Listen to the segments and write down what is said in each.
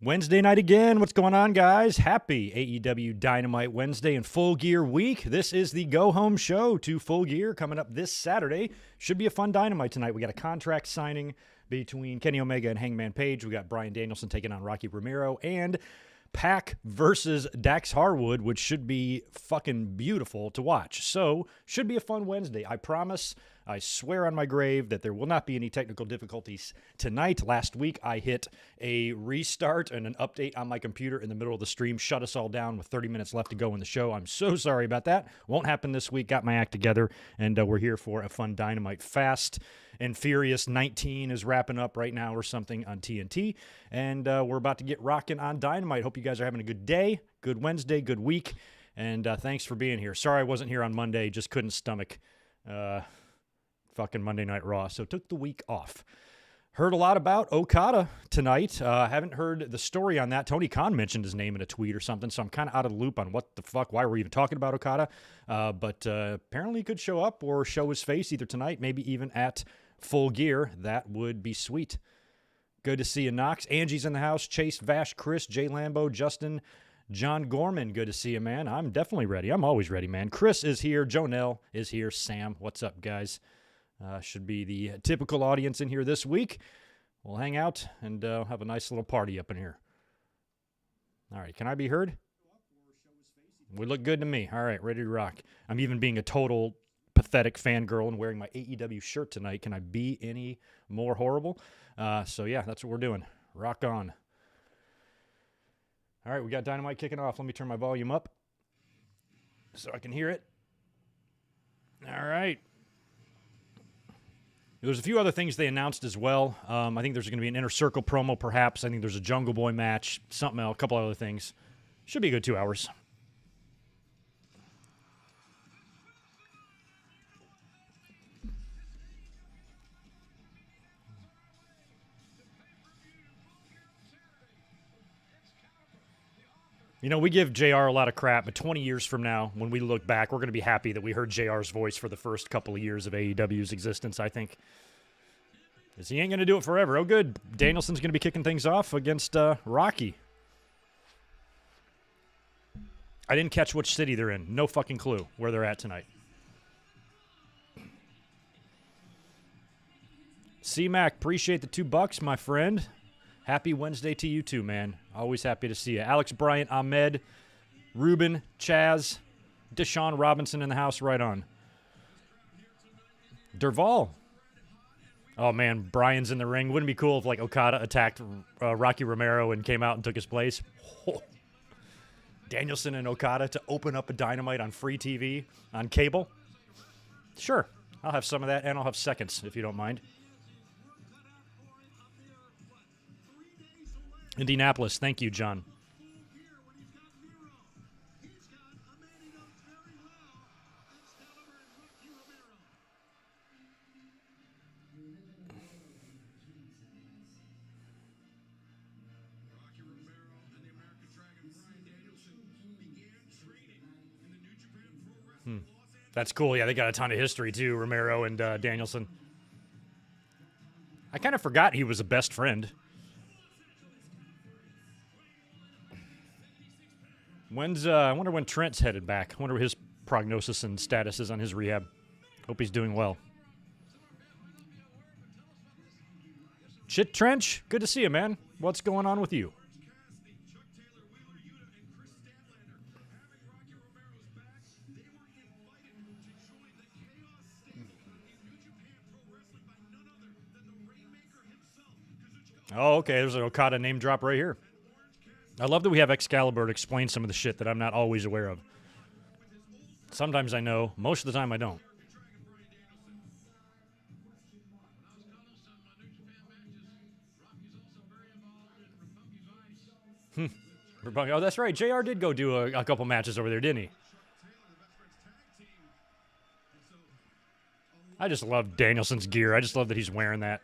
Wednesday night again. What's going on, guys? Happy AEW Dynamite Wednesday and Full Gear week. This is the go-home show to Full Gear coming up this Saturday. Should be a fun Dynamite tonight. We got a contract signing between Kenny Omega and Hangman Page. We got Bryan Danielson taking on Rocky Romero and Pac versus Dax Harwood, which should be fucking beautiful to watch. So, should be a fun Wednesday. I promise, I swear on my grave that there will not be any technical difficulties tonight. Last week, I hit a restart and an update on my computer in the middle of the stream, shut us all down with 30 minutes left to go in the show. I'm so sorry about that. Won't happen this week. Got my act together, and we're here for a fun Dynamite. Fast and Furious 19 is wrapping up right now or something on TNT, and we're about to get rocking on Dynamite. Hope you guys are having a good day, good Wednesday, good week, and thanks for being here. Sorry I wasn't here on Monday, just couldn't stomach fucking Monday Night Raw, so took the week off. Heard a lot about Okada tonight. Haven't heard the story on that. Tony Khan mentioned his name in a tweet or something, so I'm kind of out of the loop on what the fuck, why we're even talking about Okada. But apparently he could show up or show his face either tonight, maybe even at Full Gear. That would be sweet. Good to see you, Knox. Angie's in the house. Chase, Vash, Chris, Jay Lambo, Justin, John Gorman. Good to see you, man. I'm definitely ready. I'm always ready, man. Chris is here. Jonelle is here. Sam, what's up, guys? Should be the typical audience in here this week. We'll hang out and have a nice little party up in here. All right, can I be heard? We look good to me. All right, ready to rock. I'm even being a total pathetic fangirl and wearing my AEW shirt tonight. Can I be any more horrible? So, yeah, that's what we're doing. Rock on. All right, we got Dynamite kicking off. Let me turn my volume up so I can hear it. All right. There's a few other things they announced as well. I think there's going to be an Inner Circle promo, perhaps. I think there's a Jungle Boy match, something else, a couple other things. Should be a good 2 hours. You know, we give JR a lot of crap, but 20 years from now, when we look back, we're going to be happy that we heard JR's voice for the first couple of years of AEW's existence, I think. Because he ain't going to do it forever. Oh, good. Danielson's going to be kicking things off against Rocky. I didn't catch which city they're in. No fucking clue where they're at tonight. C-Mac, appreciate the $2, my friend. Happy Wednesday to you too, man. Always happy to see you. Alex Bryant, Ahmed, Ruben, Chaz, Deshaun Robinson in the house, right on. Derval. Oh, man, Brian's in the ring. Wouldn't it be cool if, like, Okada attacked Rocky Romero and came out and took his place? Oh. Danielson and Okada to open up a Dynamite on free TV on cable? Sure. I'll have some of that, and I'll have seconds, if you don't mind. Indianapolis. Thank you, John. That's cool. Yeah, they got a ton of history, too, Romero and Danielson. I kind of forgot he was a best friend. I wonder when Trent's headed back. I wonder what his prognosis and status is on his rehab. Hope he's doing well. Shit, Trench, good to see you, man. What's going on with you? Oh, okay, there's an Okada name drop right here. I love that we have Excalibur to explain some of the shit that I'm not always aware of. Sometimes I know. Most of the time I don't. Oh, that's right. JR did go do a couple matches over there, didn't he? I just love Danielson's gear. I just love that he's wearing that.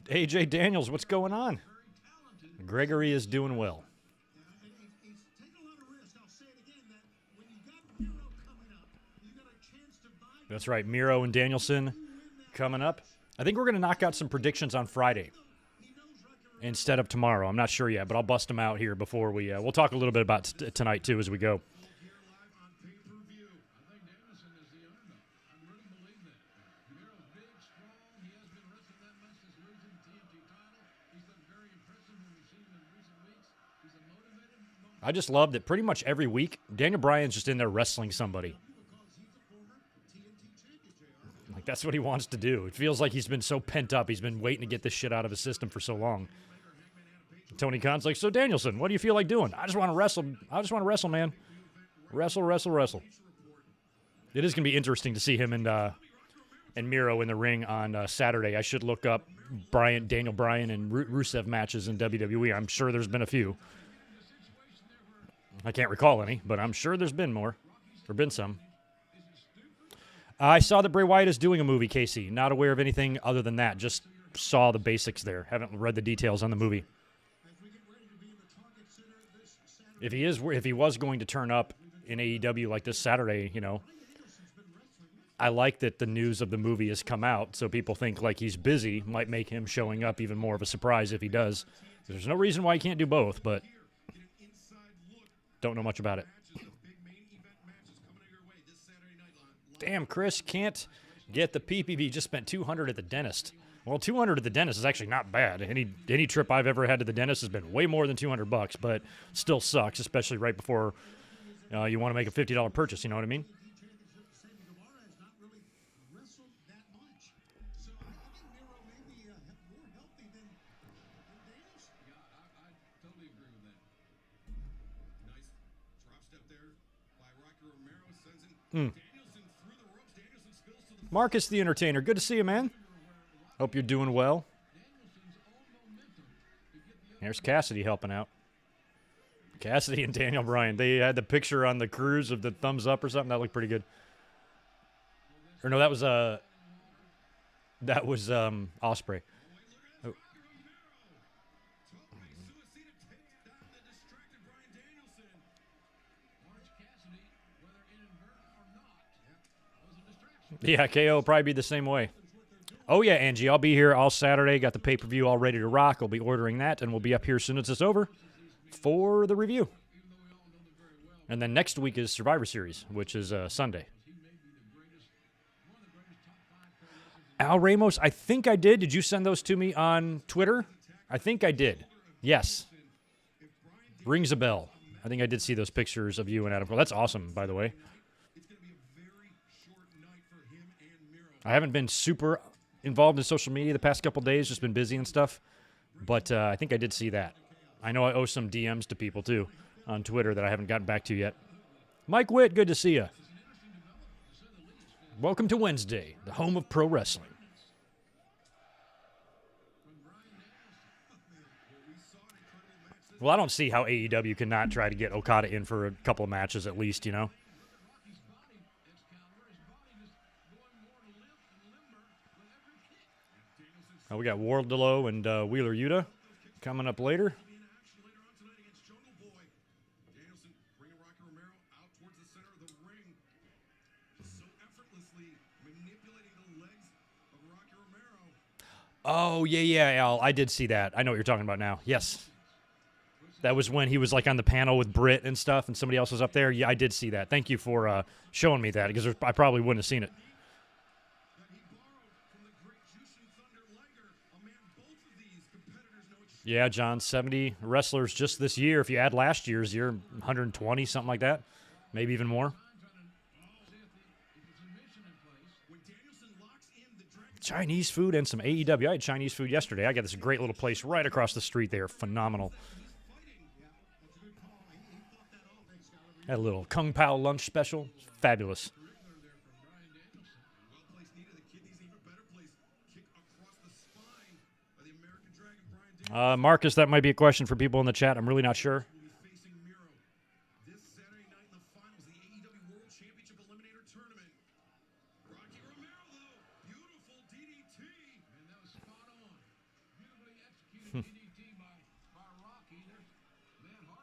AJ Daniels, what's going on? Gregory is doing well. That's right. Miro and Danielson coming up. I think we're going to knock out some predictions on Friday instead of tomorrow. I'm not sure yet, but I'll bust them out here before we'll talk a little bit about tonight, too, as we go. I just love that pretty much every week, Daniel Bryan's just in there wrestling somebody. Like, that's what he wants to do. It feels like he's been so pent up. He's been waiting to get this shit out of his system for so long. Tony Khan's like, so Danielson, what do you feel like doing? I just want to wrestle. I just want to wrestle, man. Wrestle, wrestle, wrestle. It is going to be interesting to see him and Miro in the ring on Saturday. I should look up Daniel Bryan and Rusev matches in WWE. I'm sure there's been a few. I can't recall any, but I'm sure there's been more. Or been some. I saw that Bray Wyatt is doing a movie, Casey. Not aware of anything other than that. Just saw the basics there. Haven't read the details on the movie. If he was going to turn up in AEW like this Saturday, I like that the news of the movie has come out, so people think like he's busy. Might make him showing up even more of a surprise if he does. There's no reason why he can't do both, but don't know much about it. Damn, Chris can't get the PPV. Just spent $200 at the dentist. Well, $200 at the dentist is actually not bad. Any trip I've ever had to the dentist has been way more than $200, but still sucks, especially right before you want to make a $50 purchase. You know what I mean? Marcus the Entertainer, good to see you, man. Hope you're doing well. There's Cassidy helping out. Cassidy and Daniel Bryan. They had the picture on the cruise of the thumbs up or something. That looked pretty good. Or no, that was Ospreay. Oh. Yeah, KO will probably be the same way. Oh, yeah, Angie, I'll be here all Saturday. Got the pay-per-view all ready to rock. I'll be ordering that, and we'll be up here as soon as it's over for the review. And then next week is Survivor Series, which is Sunday. Al Ramos, I think I did. Did you send those to me on Twitter? I think I did. Yes. Rings a bell. I think I did see those pictures of you and Adam Cole. That's awesome, by the way. I haven't been super involved in social media the past couple days, just been busy and stuff. But I think I did see that. I know I owe some DMs to people, too, on Twitter that I haven't gotten back to yet. Mike Witt, good to see you. Welcome to Wednesday, the home of pro wrestling. Well, I don't see how AEW cannot try to get Okada in for a couple of matches at least, you know? Oh, we got Wardlow and Wheeler Yuta coming up later. Oh, yeah, Al. I did see that. I know what you're talking about now. Yes. That was when he was like on the panel with Britt and stuff and somebody else was up there. Yeah, I did see that. Thank you for showing me that because I probably wouldn't have seen it. Yeah, John, 70 wrestlers just this year. If you add last year's, you're 120, something like that. Maybe even more. Chinese food and some AEW. I had Chinese food yesterday. I got this great little place right across the street there. Phenomenal. Had a little Kung Pao lunch special. Fabulous. Marcus, that might be a question for people in the chat. I'm really not sure.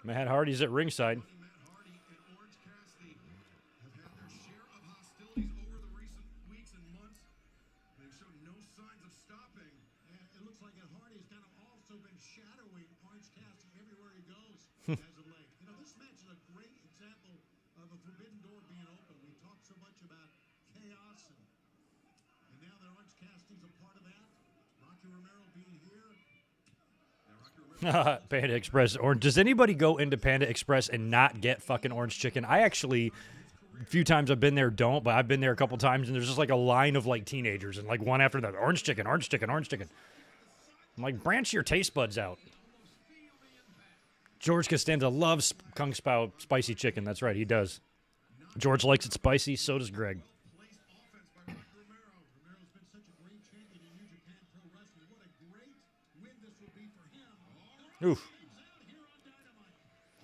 Matt Hardy's at ringside. no signs of stopping. And it looks like Hardy's kind of also been shadowing Orange Cassidy everywhere he goes as of late. You know, this match is a great example of a forbidden door being open. We talked so much about chaos, and now that Orange Cassidy's a part of that, Rocky Romero being here. Panda Express. Or does anybody go into Panda Express and not get fucking orange chicken? I actually, a few times I've been there, don't, but I've been there a couple times, and there's just like a line of like teenagers, and like one after the orange chicken, orange chicken, orange chicken. I'm like, branch your taste buds out. George Costanza loves Kung Pao spicy chicken. That's right, he does. George likes it spicy, so does Greg. Oof.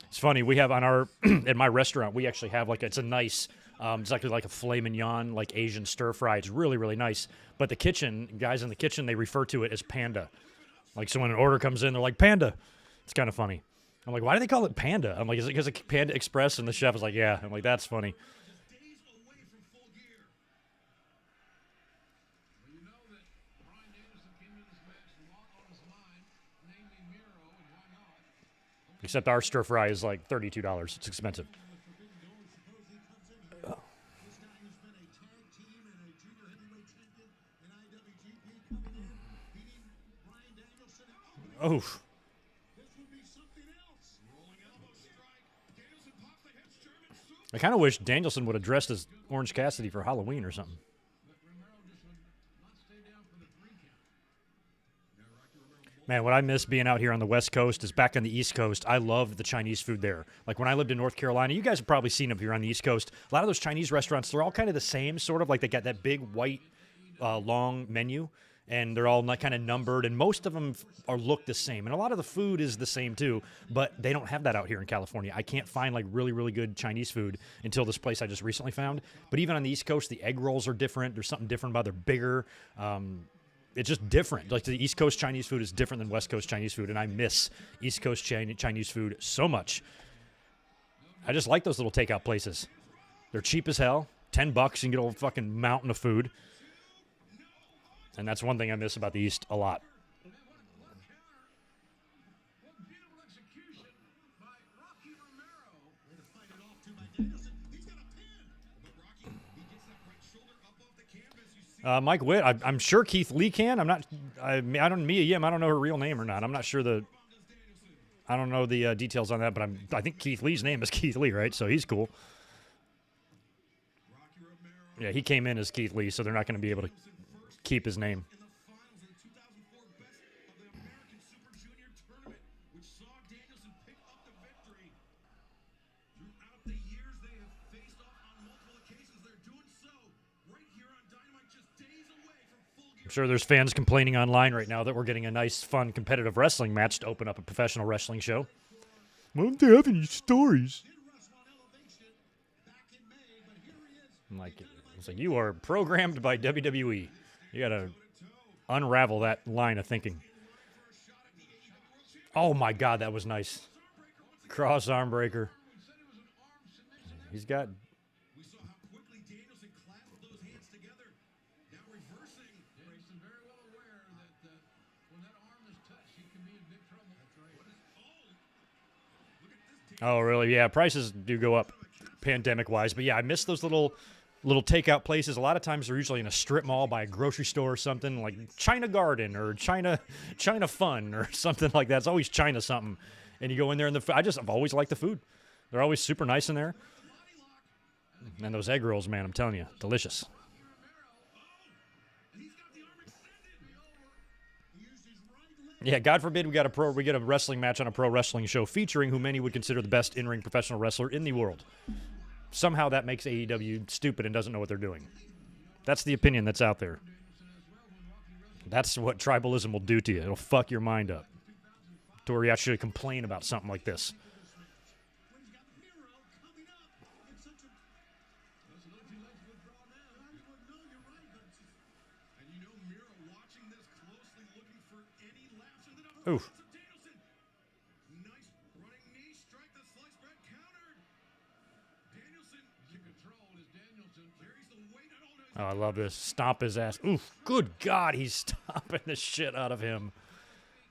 It's funny, we have on our, at my restaurant, we actually have like, it's a nice, it's actually like a filet mignon, like Asian stir fry. It's really, really nice. But the kitchen, guys in the kitchen, they refer to it as Panda. Like, so when an order comes in, they're like, Panda. It's kind of funny. I'm like, why do they call it Panda? I'm like, is it because of Panda Express? And the chef is like, yeah. I'm like, that's funny. Except our stir fry is like $32. It's expensive. Oh. I kind of wish Danielson would have dressed as Orange Cassidy for Halloween or something. Man, what I miss being out here on the West Coast is back on the East Coast. I love the Chinese food there. Like when I lived in North Carolina, you guys have probably seen them here on the East Coast. A lot of those Chinese restaurants, they're all kind of the same, sort of like they got that big white long menu, and they're all kind of numbered, and most of them look the same. And a lot of the food is the same too, but they don't have that out here in California. I can't find like really, really good Chinese food until this place I just recently found. But even on the East Coast, the egg rolls are different. There's something different about it. They're bigger. It's just different. Like the East Coast Chinese food is different than West Coast Chinese food, and I miss East Coast Chinese food so much. I just like those little takeout places. They're cheap as hell. $10, you can get a fucking mountain of food. And that's one thing I miss about the East a lot. Mike Witt, I'm sure Keith Lee can. I don't know her real name or not. I'm not sure I don't know the details on that, but I think Keith Lee's name is Keith Lee, right? So he's cool. Yeah, he came in as Keith Lee, so they're not going to be able to keep his name. I'm sure there's fans complaining online right now that we're getting a nice, fun, competitive wrestling match to open up a professional wrestling show. Why don't they have any stories? It's like, you are programmed by WWE. You got to unravel that line of thinking. Oh, my God, that was nice. Cross arm breaker. He's got... Oh, really? Yeah, prices do go up pandemic-wise. But, yeah, I miss those little takeout places. A lot of times they're usually in a strip mall by a grocery store or something, like China Garden or China Fun or something like that. It's always China something. And you go in there, and I've always liked the food. They're always super nice in there. And those egg rolls, man, I'm telling you, delicious. Yeah, God forbid we get a wrestling match on a pro wrestling show featuring who many would consider the best in-ring professional wrestler in the world. Somehow that makes AEW stupid and doesn't know what they're doing. That's the opinion that's out there. That's what tribalism will do to you. It'll fuck your mind up. To where you actually complain about something like this. Ooh. Nice running knee strike. The slice bread countered. Danielson, control is Danielson. Carries the weight. Oh, I love this. Stomp his ass. Oof, good God, he's stomping the shit out of him.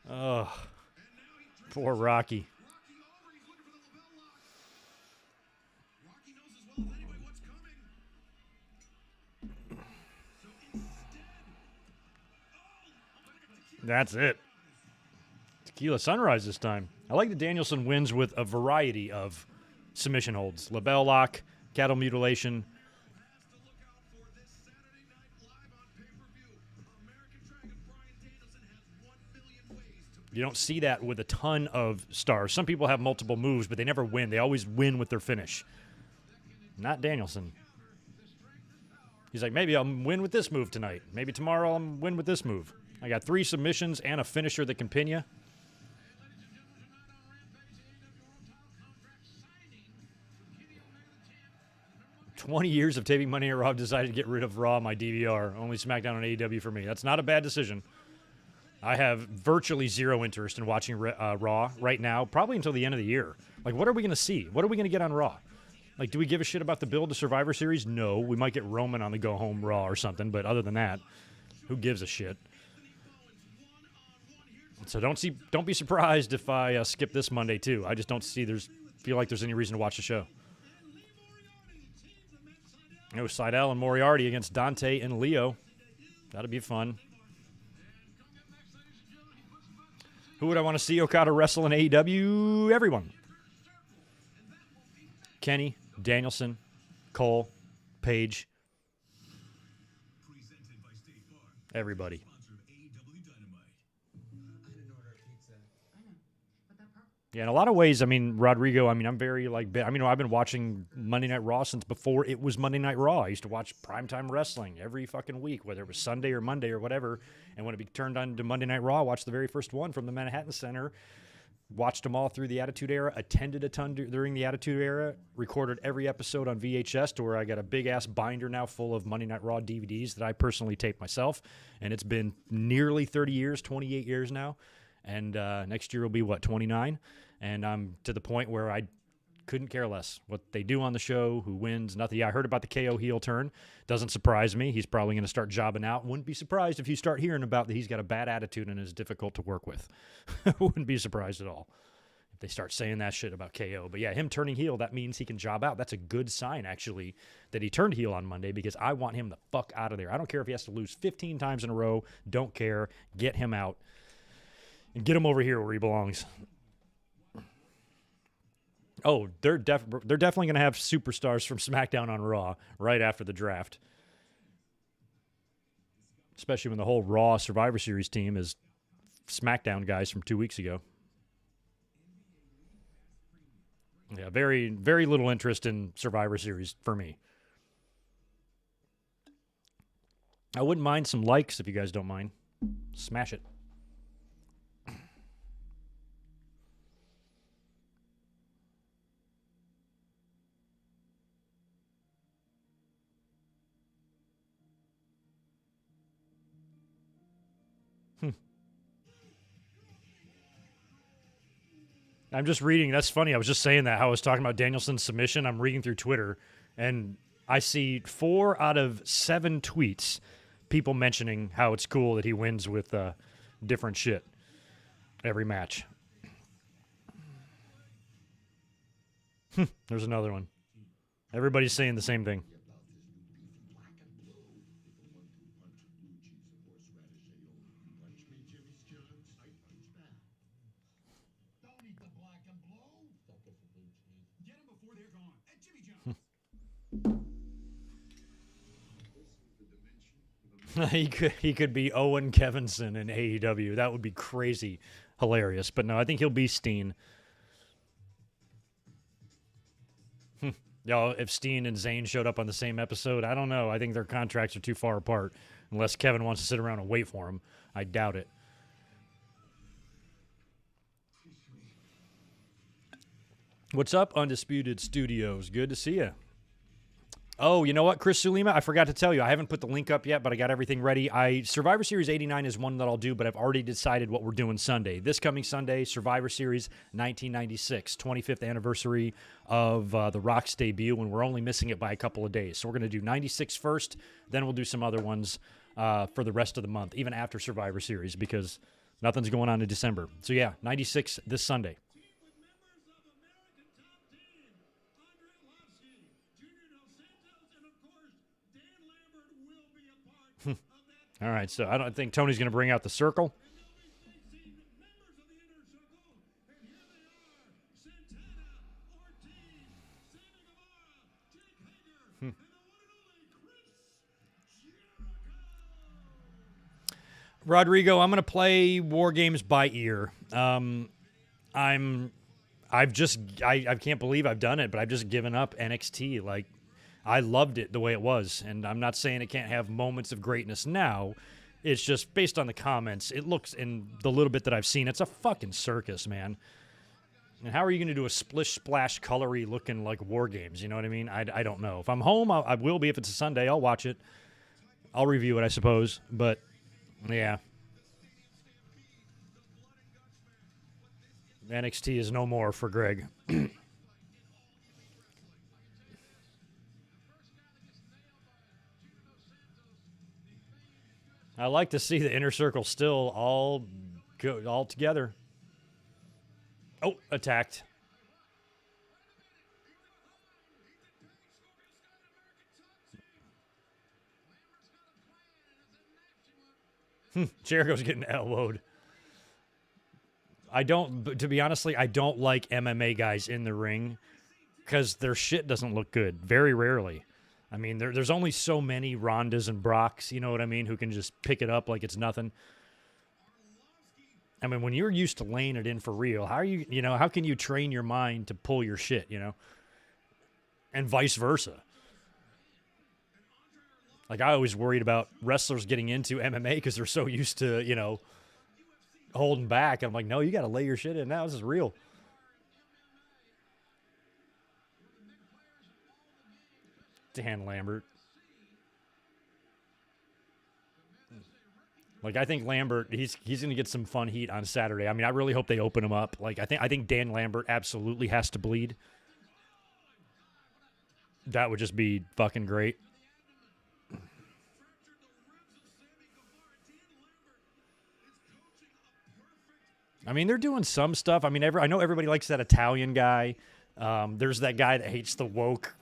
Oh, poor Rocky. Rocky knows as well as anybody what's coming. So instead, That's it. Tequila Sunrise this time. I like that Danielson wins with a variety of submission holds. Label lock, cattle mutilation. has to look out for this Saturday night live on pay-per-view. American Dragon Bryan Danielson has 1 million ways to You don't see that with a ton of stars. Some people have multiple moves, but they never win. They always win with their finish. Not Danielson. He's like, maybe I'll win with this move tonight. Maybe tomorrow I'll win with this move. I got 3 submissions and a finisher that can pin you. 20 years of taping Monday Night Raw, I've decided to get rid of Raw on my DVR. Only SmackDown and AEW for me. That's not a bad decision. I have virtually zero interest in watching Raw right now, probably until the end of the year. Like, what are we going to see? What are we going to get on Raw? Like, do we give a shit about the build to Survivor Series? No. We might get Roman on the go-home Raw or something, but other than that, who gives a shit? So don't be surprised if I skip this Monday too. I just don't feel like there's any reason to watch the show. No, Seidel and Moriarty against Dante and Leo. That'll be fun. Who would I want to see Okada wrestle in AEW? Everyone. Kenny, Danielson, Cole, Page. Everybody. Yeah, in a lot of ways, I mean, Rodrigo, I'm very, I've been watching Monday Night Raw since before it was Monday Night Raw. I used to watch primetime wrestling every fucking week, whether it was Sunday or Monday or whatever. And when it turned on to Monday Night Raw, I watched the very first one from the Manhattan Center, watched them all through the Attitude Era, attended a ton during the Attitude Era, recorded every episode on VHS to where I got a big-ass binder now full of Monday Night Raw DVDs that I personally taped myself. And it's been nearly 30 years, 28 years now. And next year will be, 29? And I'm to the point where I couldn't care less what they do on the show, who wins, nothing. Yeah, I heard about the KO heel turn. Doesn't surprise me. He's probably going to start jobbing out. Wouldn't be surprised if you start hearing about that he's got a bad attitude and is difficult to work with. Wouldn't be surprised at all if they start saying that shit about KO. But yeah, him turning heel, that means he can job out. That's a good sign, actually, that he turned heel on Monday, because I want him the fuck out of there. I don't care if he has to lose 15 times in a row. Don't care. Get him out. And get him over here where he belongs. Oh, they're definitely going to have superstars from SmackDown on Raw right after the draft. Especially when the whole Raw Survivor Series team is SmackDown guys from 2 weeks ago. Yeah, very, very little interest in Survivor Series for me. I wouldn't mind some likes if you guys don't mind. Smash it. I'm just reading. That's funny. I was just saying that, how I was talking about Danielson's submission. I'm reading through Twitter, and I see 4 out of 7 tweets, people mentioning how it's cool that he wins with different shit every match. There's another one. Everybody's saying the same thing. He could be Owen Kevinson in AEW. That would be crazy hilarious. But no, I think he'll be Steen. Yo, if Steen and Zayn showed up on the same episode, I don't know. I think their contracts are too far apart. Unless Kevin wants to sit around and wait for him. I doubt it. What's up, Undisputed Studios? Good to see you. Oh, you know what, Chris Sulima? I forgot to tell you. I haven't put the link up yet, but I got everything ready. Survivor Series 89 is one that I'll do, but I've already decided what we're doing Sunday. This coming Sunday, Survivor Series 1996, 25th anniversary of The Rock's debut, and we're only missing it by a couple of days. So we're going to do 96 first, then we'll do some other ones for the rest of the month, even after Survivor Series, because nothing's going on in December. So yeah, 96 this Sunday. All right, so I don't think Tony's going to bring out the circle. Rodrigo, I'm going to play War Games by ear. I can't believe I've done it, but I've just given up NXT. Like, I loved it the way it was, and I'm not saying it can't have moments of greatness now. It's just based on the comments. It looks, in the little bit that I've seen, it's a fucking circus, man. And how are you going to do a splish-splash colory looking like War Games? You know what I mean? I don't know. If I'm home, I will be. If it's a Sunday, I'll watch it. I'll review it, I suppose. But, yeah. NXT is no more for Greg. I like to see the Inner Circle still all together. Oh, attacked. Jericho's getting elbowed. To be honestly, I don't like MMA guys in the ring because their shit doesn't look good. Very rarely. I mean, there's only so many Rondas and Brocks, you know what I mean, who can just pick it up like it's nothing. I mean, when you're used to laying it in for real, how can you train your mind to pull your shit, you know? And vice versa. Like, I always worried about wrestlers getting into MMA because they're so used to, you know, holding back. I'm like, no, you got to lay your shit in now. This is real. Dan Lambert. Like, I think Lambert, he's going to get some fun heat on Saturday. I mean, I really hope they open him up. Like, I think Dan Lambert absolutely has to bleed. That would just be fucking great. I mean, they're doing some stuff. I mean, I know everybody likes that Italian guy. There's that guy that hates the woke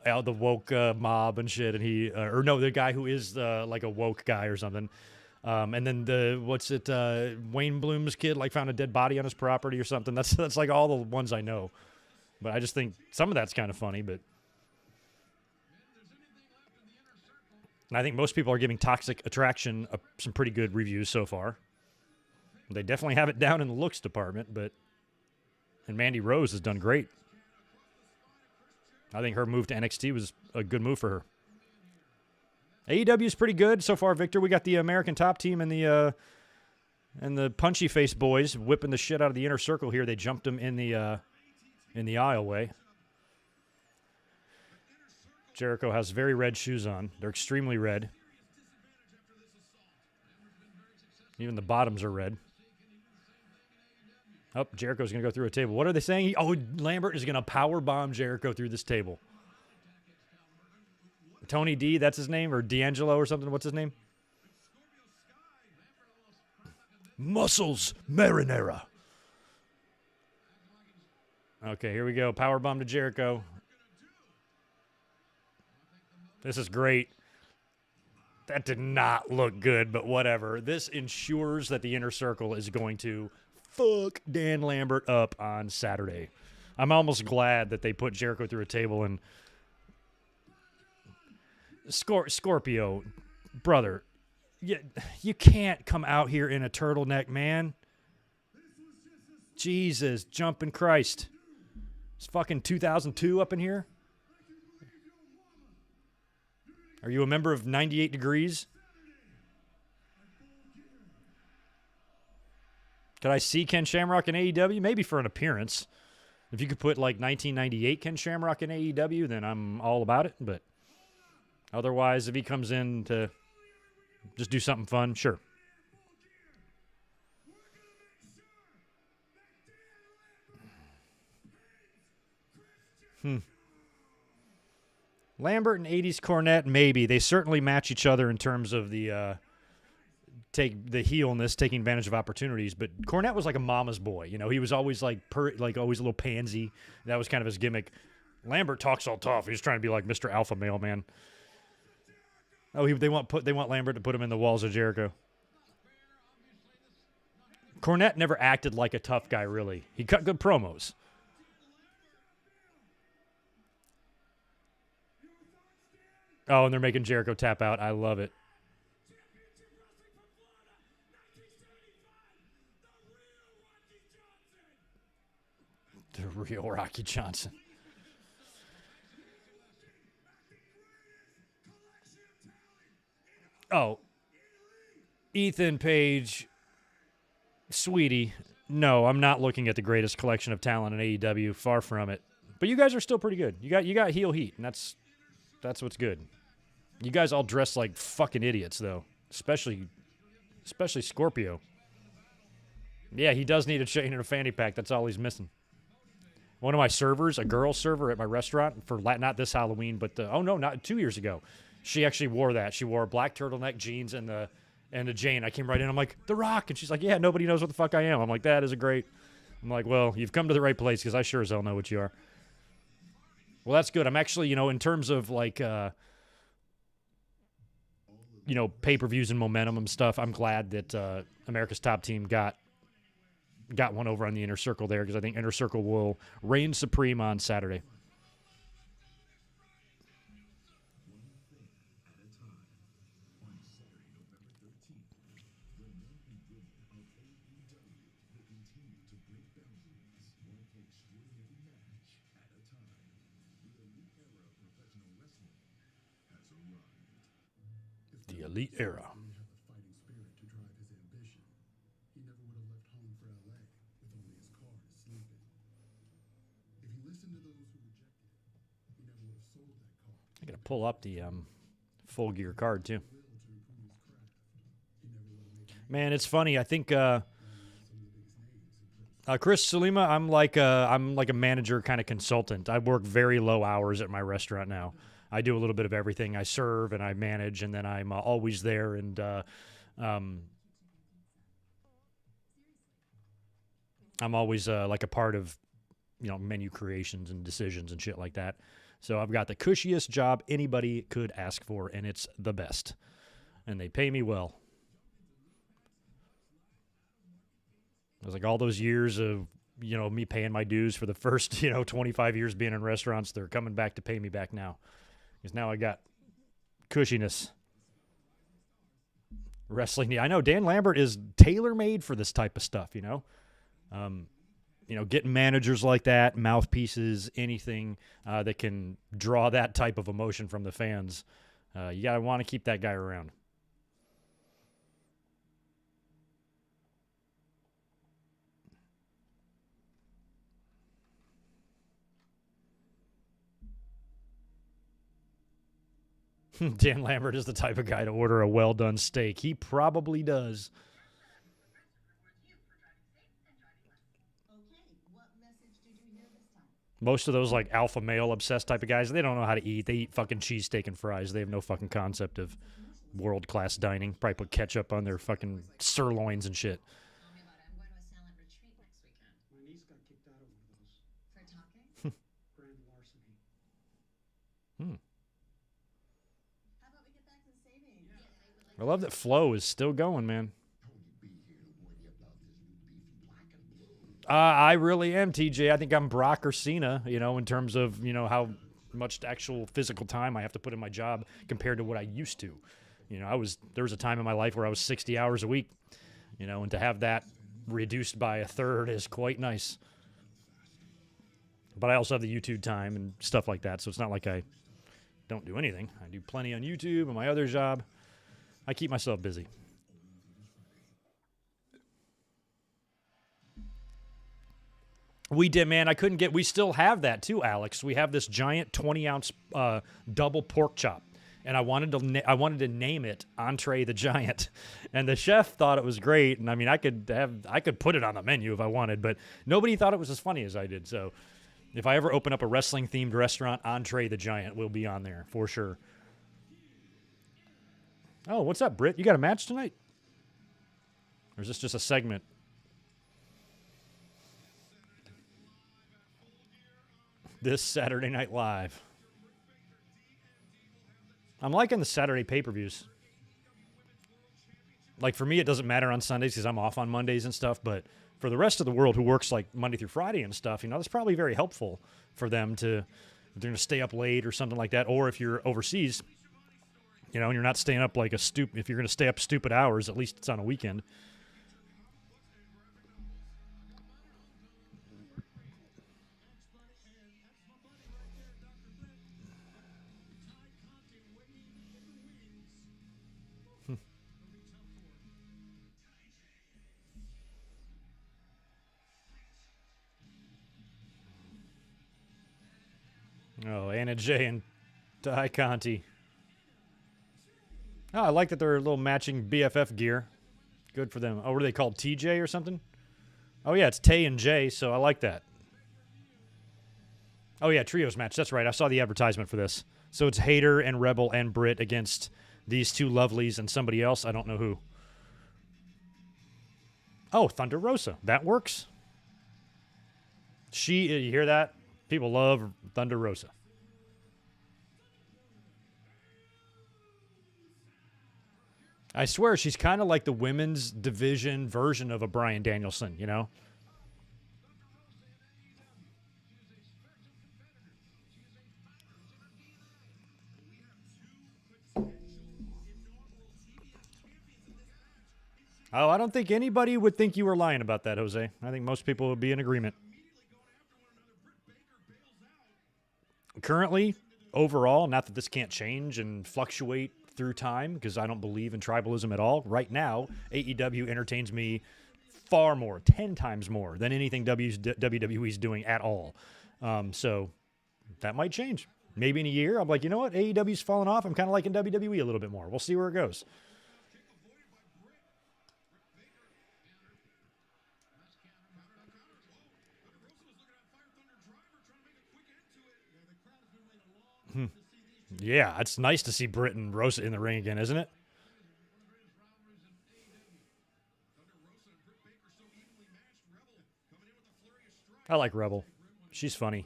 mob and shit, and the guy who is like a woke guy or something. And then Wayne Bloom's kid like found a dead body on his property or something. That's like all the ones I know. But I just think some of that's kind of funny. But and I think most people are giving Toxic Attraction some pretty good reviews so far. They definitely have it down in the looks department, and Mandy Rose has done great. I think her move to NXT was a good move for her. AEW is pretty good so far, Victor. We got the American Top Team and the Punchy Face Boys whipping the shit out of the Inner Circle here. They jumped them in the aisleway. Jericho has very red shoes on. They're extremely red. Even the bottoms are red. Oh, Jericho's going to go through a table. What are they saying? Lambert is going to powerbomb Jericho through this table. Tony D, that's his name? Or D'Angelo or something? What's his name? Muscles Marinara. Okay, here we go. Powerbomb to Jericho. This is great. That did not look good, but whatever. This ensures that the Inner Circle is going to fuck Dan Lambert up on Saturday. I'm almost glad that they put Jericho through a table and Scorpio, brother, you can't come out here in a turtleneck, man. Jesus, jumping Christ. It's fucking 2002 up in here. Are you a member of 98 Degrees? Could I see Ken Shamrock in AEW? Maybe for an appearance. If you could put like 1998 Ken Shamrock in AEW, then I'm all about it. But Otherwise, if he comes in to just do something fun, sure. Lambert and 80s Cornette, maybe. They certainly match each other in terms of the take the heelness, taking advantage of opportunities. But Cornette was like a mama's boy. You know, he was always like always a little pansy. That was kind of his gimmick. Lambert talks all tough. He's trying to be like Mr. Alpha Male, man. Oh, they want Lambert to put him in the walls of Jericho. Cornette never acted like a tough guy, really. He cut good promos. Oh, and they're making Jericho tap out. I love it. The real Rocky Johnson. Oh, Ethan Page, sweetie. No, I'm not looking at the greatest collection of talent in AEW. Far from it. But you guys are still pretty good. You got heel heat, and that's what's good. You guys all dress like fucking idiots, though. Especially Scorpio. Yeah, he does need a chain and a fanny pack. That's all he's missing. One of my servers, a girl server at my restaurant, for not this Halloween, but not 2 years ago, she actually wore that. She wore black turtleneck jeans and the Jane. I came right in. I'm like, The Rock. And she's like, yeah, nobody knows what the fuck I am. I'm like, that is a great. I'm like, well, you've come to the right place because I sure as hell know what you are. Well, that's good. I'm actually, in terms of like, pay-per-views and momentum and stuff, I'm glad that America's Top Team got one over on the Inner Circle there because I think Inner Circle will reign supreme on Saturday. The Elite Era. I gotta pull up the Full Gear card too. Man, it's funny. I think Chris Salima, I'm like a manager kind of consultant. I work very low hours at my restaurant now. I do a little bit of everything. I serve and I manage, and then I'm always there. And I'm always like a part of menu creations and decisions and shit like that. So I've got the cushiest job anybody could ask for, and it's the best. And they pay me well. It was like all those years of, me paying my dues for the first, 25 years being in restaurants. They're coming back to pay me back now. Because now I got cushiness. Wrestling. I know Dan Lambert is tailor-made for this type of stuff, getting managers like that, mouthpieces, anything that can draw that type of emotion from the fans. You got to want to keep that guy around. Dan Lambert is the type of guy to order a well-done steak. He probably does. Most of those like alpha male obsessed type of guys, they don't know how to eat. They eat fucking cheesesteak and fries. They have no fucking concept of world-class dining. Probably put ketchup on their fucking sirloins and shit. I'm going to a silent retreat next weekend. My niece got kicked out of one of those. For talking? Grand larceny. How about we get back to the savings? Yeah. I love that Flo is still going, man. I really am, TJ. I think I'm Brock or Cena, in terms of, how much actual physical time I have to put in my job compared to what I used to. There was a time in my life where I was 60 hours a week, and to have that reduced by a third is quite nice. But I also have the YouTube time and stuff like that, so it's not like I don't do anything. I do plenty on YouTube and my other job. I keep myself busy. We did, man. We still have that too, Alex. We have this giant 20-ounce double pork chop. and I wanted to name it Entree the Giant, and the chef thought it was great. And I mean, I could put it on the menu if I wanted, but nobody thought it was as funny as I did. So if I ever open up a wrestling themed restaurant, Entree the Giant will be on there for sure. Oh, what's up, Britt? You got a match tonight? Or is this just a segment? This Saturday Night Live. I'm liking the Saturday pay-per-views. Like, for me, it doesn't matter on Sundays because I'm off on Mondays and stuff, but for the rest of the world who works, like, Monday through Friday and stuff, you know, that's probably very helpful for them to, if they're going to stay up late or something like that, or if you're overseas, you know, and you're not staying up like if you're going to stay up stupid hours, at least it's on a weekend. Oh, Anna Jay and Ty Conti. Oh, I like that they're a little matching BFF gear. Good for them. Oh, what are they called? TJ or something? Oh, yeah, it's Tay and Jay, so I like that. Oh, yeah, trios match. That's right. I saw the advertisement for this. So it's Hater and Rebel and Britt against these two lovelies and somebody else. I don't know who. Oh, Thunder Rosa. That works. You hear that? People love Thunder Rosa. I swear she's kind of like the women's division version of a Bryan Danielson, you know? Oh, I don't think anybody would think you were lying about that, Jose. I think most people would be in agreement. Currently, overall, not that this can't change and fluctuate through time, because I don't believe in tribalism at all. Right now, AEW entertains me far more, 10 times more than anything WWE's doing at all. So that might change. Maybe in a year, I'm like, you know what? AEW's fallen off. I'm kind of liking WWE a little bit more. We'll see where it goes. Yeah, it's nice to see Britt and Rosa in the ring again, isn't it? I like Rebel. She's funny.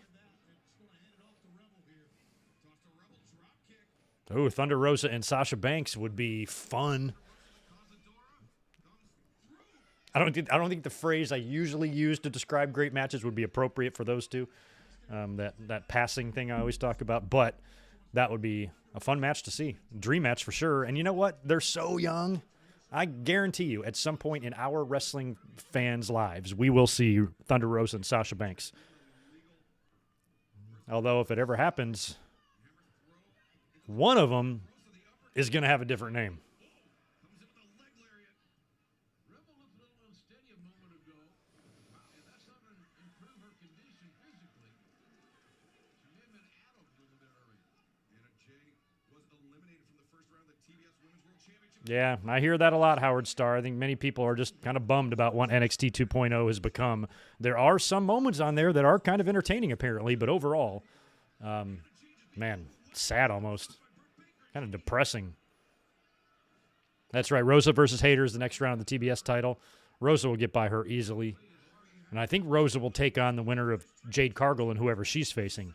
Oh, Thunder Rosa and Sasha Banks would be fun. I don't think the phrase I usually use to describe great matches would be appropriate for those two. That passing thing I always talk about, but that would be a fun match to see. Dream match for sure. And you know what? They're so young. I guarantee you, at some point in our wrestling fans' lives, we will see Thunder Rosa and Sasha Banks. Although, if it ever happens, one of them is going to have a different name. Yeah, I hear that a lot, Howard Starr. I think many people are just kind of bummed about what NXT 2.0 has become. There are some moments on there that are kind of entertaining, apparently, but overall, man, sad almost. Kind of depressing. That's right, Rosa versus Hayter is the next round of the TBS title. Rosa will get by her easily. And I think Rosa will take on the winner of Jade Cargill and whoever she's facing.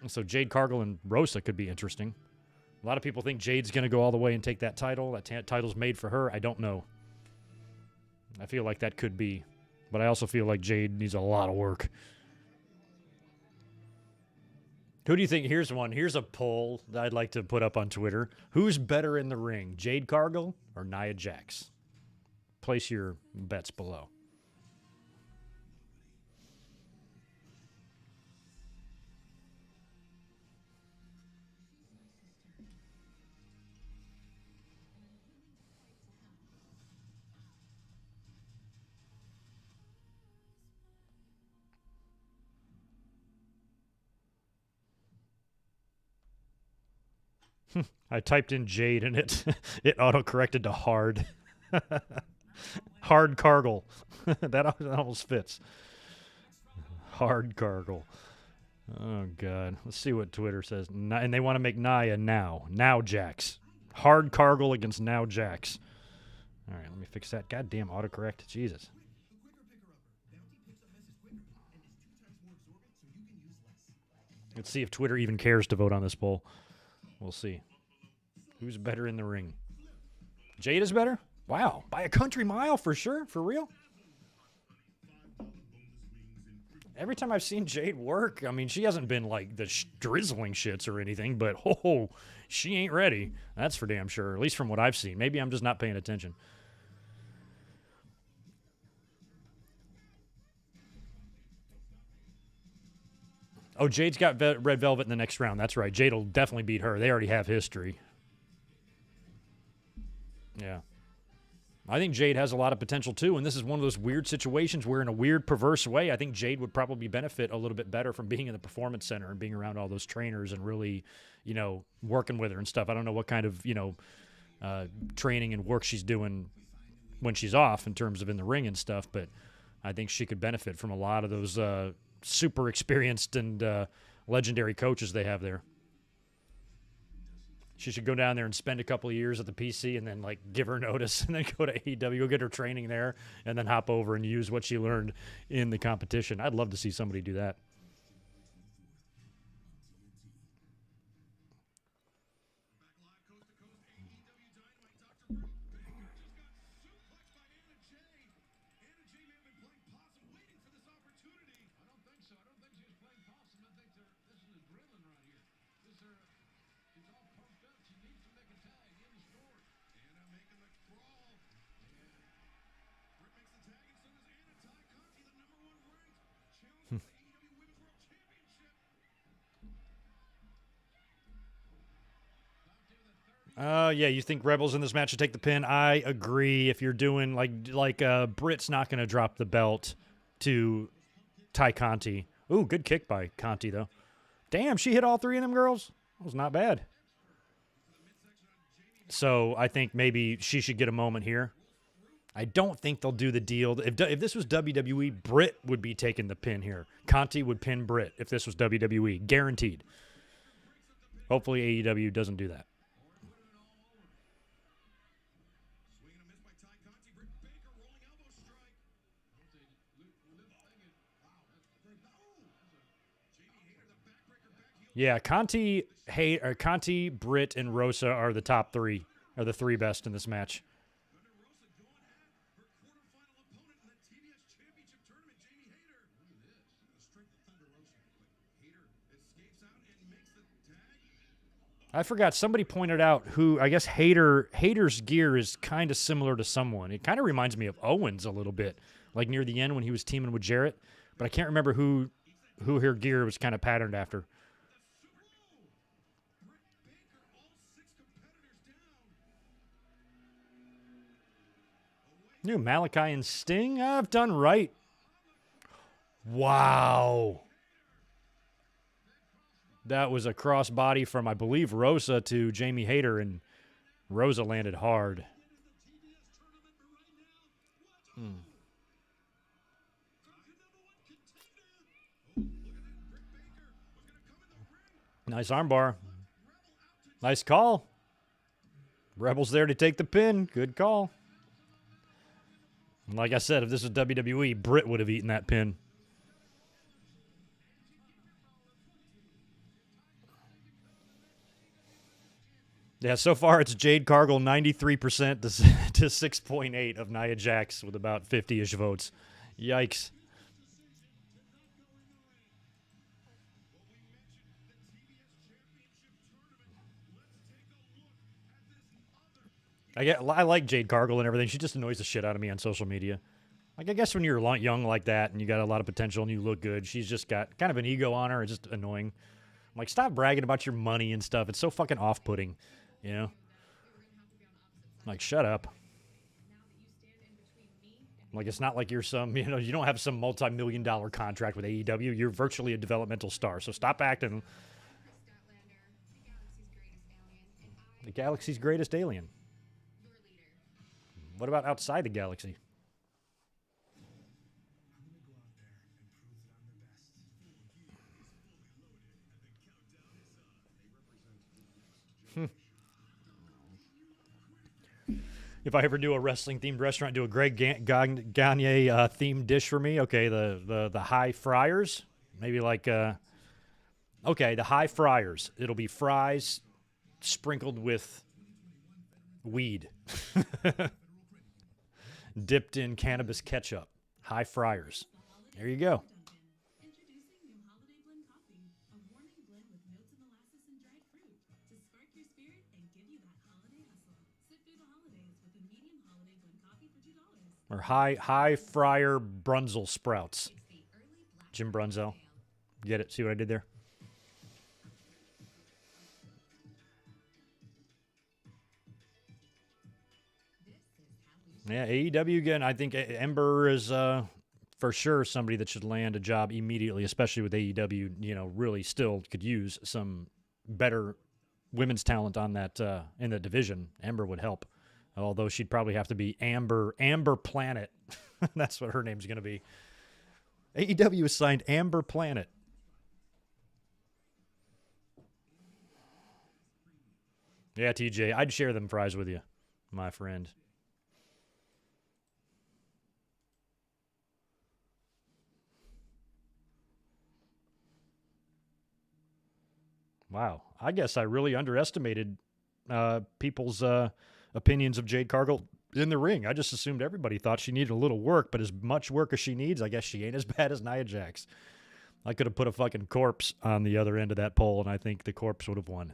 So Jade Cargill and Rosa could be interesting. A lot of people think Jade's going to go all the way and take that title. That title's made for her. I don't know. I feel like that could be. But I also feel like Jade needs a lot of work. Who do you think? Here's one. Here's a poll that I'd like to put up on Twitter. Who's better in the ring, Jade Cargill or Nia Jax? Place your bets below. I typed in Jade and it auto-corrected to hard. Hard Cargill. That almost fits. Hard Cargill. Oh, God. Let's see what Twitter says. And they want to make Nia now. Now Jax. Hard Cargill against Now Jax. All right, let me fix that. Goddamn autocorrect. Jesus. Let's see if Twitter even cares to vote on this poll. We'll see. Who's better in the ring? Jade is better? Wow. By a country mile for sure? For real? Every time I've seen Jade work, I mean, she hasn't been like the drizzling shits or anything, but she ain't ready. That's for damn sure, at least from what I've seen. Maybe I'm just not paying attention. Oh, Jade's got Red Velvet in the next round. That's right. Jade will definitely beat her. They already have history. Yeah. I think Jade has a lot of potential, too, and this is one of those weird situations where in a weird, perverse way, I think Jade would probably benefit a little bit better from being in the Performance Center and being around all those trainers and really, working with her and stuff. I don't know what kind of, training and work she's doing when she's off in terms of in the ring and stuff, but I think she could benefit from a lot of those super experienced and legendary coaches they have there. She should go down there and spend a couple of years at the PC and then, give her notice and then go to AEW, go get her training there, and then hop over and use what she learned in the competition. I'd love to see somebody do that. Yeah, you think Rebels in this match should take the pin? I agree. If you're doing Britt's not going to drop the belt to Ty Conti. Ooh, good kick by Conti though. Damn, she hit all three of them girls. That was not bad. So I think maybe she should get a moment here. I don't think they'll do the deal. If this was WWE, Britt would be taking the pin here. Conti would pin Britt if this was WWE. Guaranteed. Hopefully AEW doesn't do that. Yeah, Conti, Britt, and Rosa are the top three, are the three best in this match. I forgot, somebody pointed out who, I guess Hater's gear is kind of similar to someone. It kind of reminds me of Owens a little bit, like near the end when he was teaming with Jarrett, but I can't remember who her gear was kind of patterned after. New Malachi and Sting? I've done right. Wow. That was a crossbody from, I believe, Rosa to Jamie Hayter, and Rosa landed hard. Nice armbar. Nice call. Rebel's there to take the pin. Good call. Like I said, if this was WWE, Britt would have eaten that pin. Yeah, so far it's Jade Cargill 93% to 6.8 of Nia Jax with about 50-ish votes. Yikes. I like Jade Cargill and everything. She just annoys the shit out of me on social media. I guess when you're young like that and you got a lot of potential and you look good, she's just got kind of an ego on her. It's just annoying. I'm like, stop bragging about your money and stuff. It's so fucking off-putting, you know? I'm like, shut up. Like, it's not like you're some, you don't have some multi-million-dollar contract with AEW. You're virtually a developmental star, so stop acting. The galaxy's greatest alien. What about outside the galaxy? If I ever do a wrestling-themed restaurant, do a Greg Gagne themed dish for me. Okay, the high fryers. Maybe like, okay, the high fryers. It'll be fries sprinkled with weed. Dipped in cannabis ketchup. High fryers. There you go. Introducing new Holiday Blend Coffee, a warming blend with notes of molasses and dried fruit to spark your spirit and give you that holiday hustle. Sit through the holidays with a medium Holiday Blend Coffee for $2. Or high fryer Brunzel sprouts. Jim Brunzel. Get it? See what I did there? Yeah, AEW again. I think Ember is for sure somebody that should land a job immediately, especially with AEW. You know, really still could use some better women's talent on that in the division. Ember would help, although she'd probably have to be Amber Planet. That's what her name's going to be. AEW has signed Amber Planet. Yeah, TJ, I'd share them fries with you, my friend. Wow. I guess I really underestimated people's opinions of Jade Cargill in the ring. I just assumed everybody thought she needed a little work, but as much work as she needs, I guess she ain't as bad as Nia Jax. I could have put a fucking corpse on the other end of that pole, and I think the corpse would have won.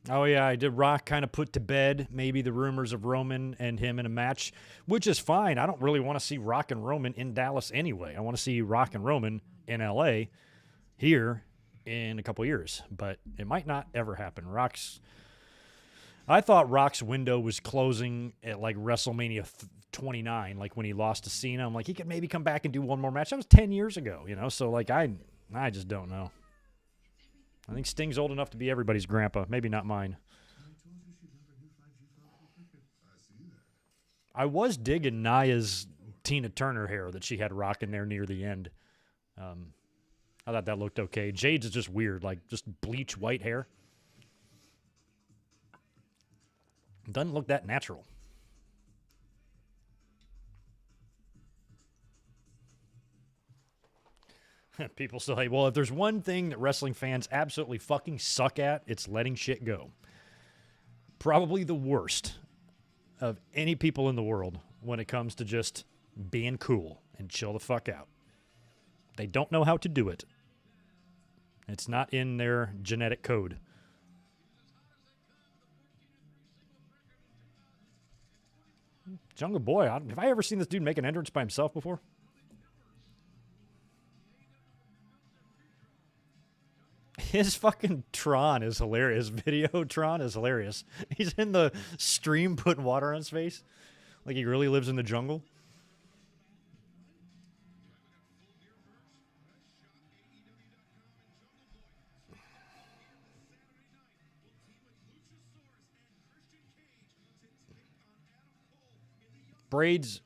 Oh, yeah, I did Rock kind of put to bed maybe the rumors of Roman and him in a match, which is fine. I don't really want to see Rock and Roman in Dallas anyway. I want to see Rock and Roman in L.A. here in a couple years, but it might not ever happen. I thought Rock's window was closing at like WrestleMania 29, like when he lost to Cena. I'm like, he could maybe come back and do one more match. That was 10 years ago, you know? So, like, I just don't know. I think Sting's old enough to be everybody's grandpa. Maybe not mine. I was digging Nia's Tina Turner hair that she had rocking there near the end. I thought that looked okay. Jade's is just weird, like just bleach white hair. Doesn't look that natural. People say, well, if there's one thing that wrestling fans absolutely fucking suck at, it's letting shit go. Probably the worst of any people in the world when it comes to just being cool and chill the fuck out. They don't know how to do it. It's not in their genetic code. Jungle Boy, have I ever seen this dude make an entrance by himself before? His fucking Tron is hilarious. Video Tron is hilarious. He's in the stream putting water on his face. Like he really lives in the jungle. Braids.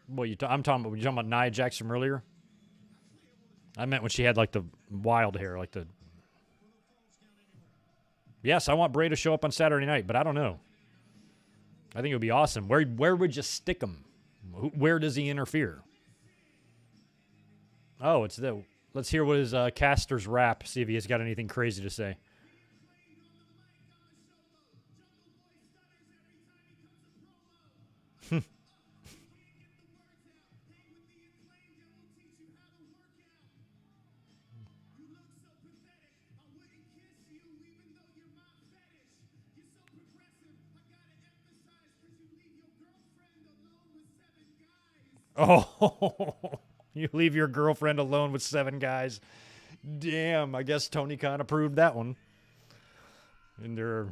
What I'm talking about? You talking about Nia Jax from earlier? I meant when she had like the wild hair, like the. Yes, I want Bray to show up on Saturday night, but I don't know. I think it would be awesome. Where would you stick him? Where does he interfere? Oh, it's the. Let's hear what his caster's rap. See if he has got anything crazy to say. Oh, you leave your girlfriend alone with 7 guys. Damn, I guess Tony Khan approved that one. And they're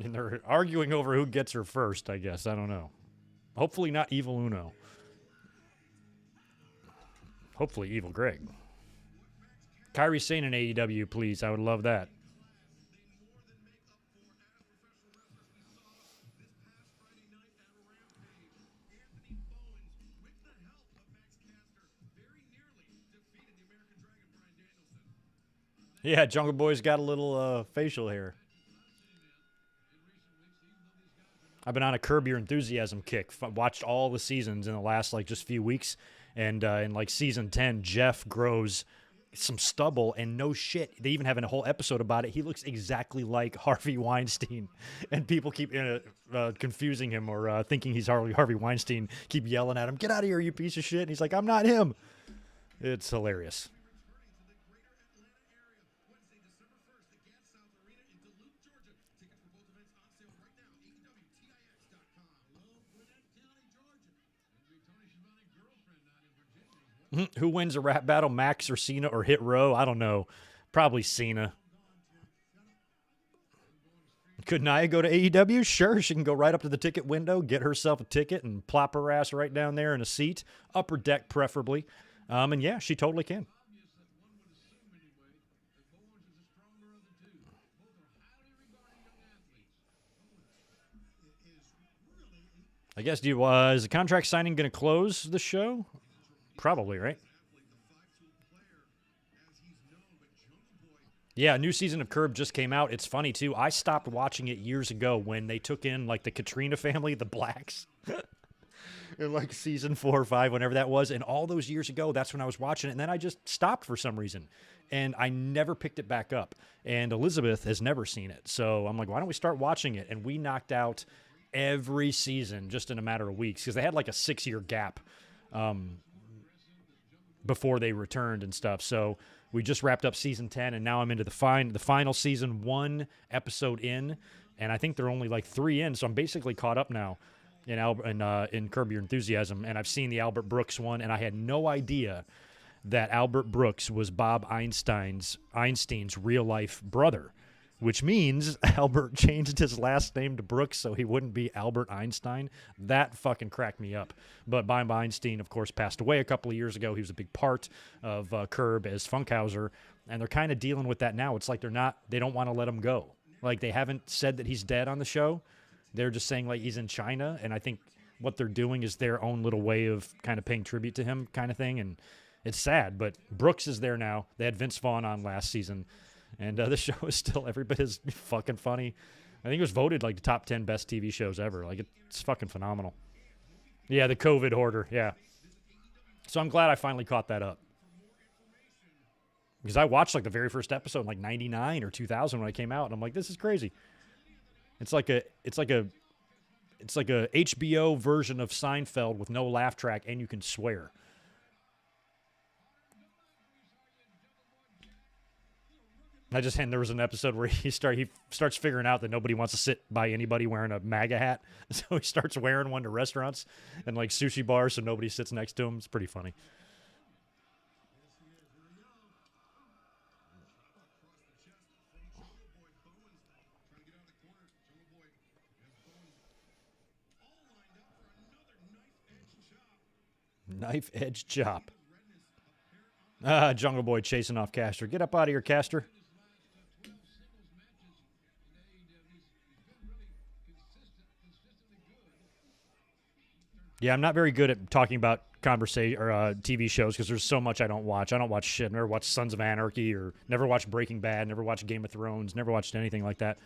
And they're arguing over who gets her first, I guess. I don't know. Hopefully not Evil Uno. Hopefully Evil Greg. Kyrie Sane in AEW, please. I would love that. Yeah, Jungle Boy's got a little facial hair. I've been on a Curb Your Enthusiasm kick. Watched all the seasons in the last just few weeks, and in season 10, Jeff grows some stubble, and no shit, they even have a whole episode about it. He looks exactly like Harvey Weinstein, and people keep confusing him or thinking he's Harvey Weinstein. Keep yelling at him, "Get out of here, you piece of shit!" And he's like, "I'm not him." It's hilarious. Who wins a rap battle, Max or Cena or Hit Row? I don't know. Probably Cena. Could Nia go to AEW? Sure, she can go right up to the ticket window, get herself a ticket, and plop her ass right down there in a seat, upper deck preferably. And yeah, she totally can. I guess, is the contract signing going to close the show? Probably, right? Yeah, a new season of Curb just came out. It's funny, too. I stopped watching it years ago when they took in, the Katrina family, the Blacks. In, season 4 or 5, whenever that was. And all those years ago, that's when I was watching it. And then I just stopped for some reason. And I never picked it back up. And Elizabeth has never seen it. So I'm like, why don't we start watching it? And we knocked out every season just in a matter of weeks. Because they had, a 6-year gap before they returned and stuff. So we just wrapped up season 10, and now I'm into the final season 1 episode in, and I think they're only 3 in, so I'm basically caught up now in Curb Your Enthusiasm, and I've seen the Albert Brooks one, and I had no idea that Albert Brooks was Bob Einstein's real-life brother, which means Albert changed his last name to Brooks so he wouldn't be Albert Einstein. That fucking cracked me up. But Bob Einstein, of course, passed away a couple of years ago. He was a big part of Curb as Funkhauser, and they're kind of dealing with that now. It's like they don't want to let him go. They haven't said that he's dead on the show. They're just saying he's in China, and I think what they're doing is their own little way of kind of paying tribute to him kind of thing, and it's sad, but Brooks is there now. They had Vince Vaughn on last season. And the show is still every bit as fucking funny. I think it was voted the top 10 best TV shows ever. It's fucking phenomenal. Yeah, the COVID hoarder. Yeah. So I'm glad I finally caught that up. Because I watched the very first episode in 99 or 2000 when it came out, and I'm like, this is crazy. It's like a HBO version of Seinfeld with no laugh track, and you can swear. And there was an episode where he starts figuring out that nobody wants to sit by anybody wearing a MAGA hat, so he starts wearing one to restaurants and sushi bars, so nobody sits next to him. It's pretty funny. Knife edge chop. Jungle Boy chasing off Caster. Get up out of here, Caster. Yeah, I'm not very good at talking about TV shows because there's so much I don't watch. I don't watch shit. Never watched Sons of Anarchy or never watched Breaking Bad. Never watched Game of Thrones. Never watched anything like that.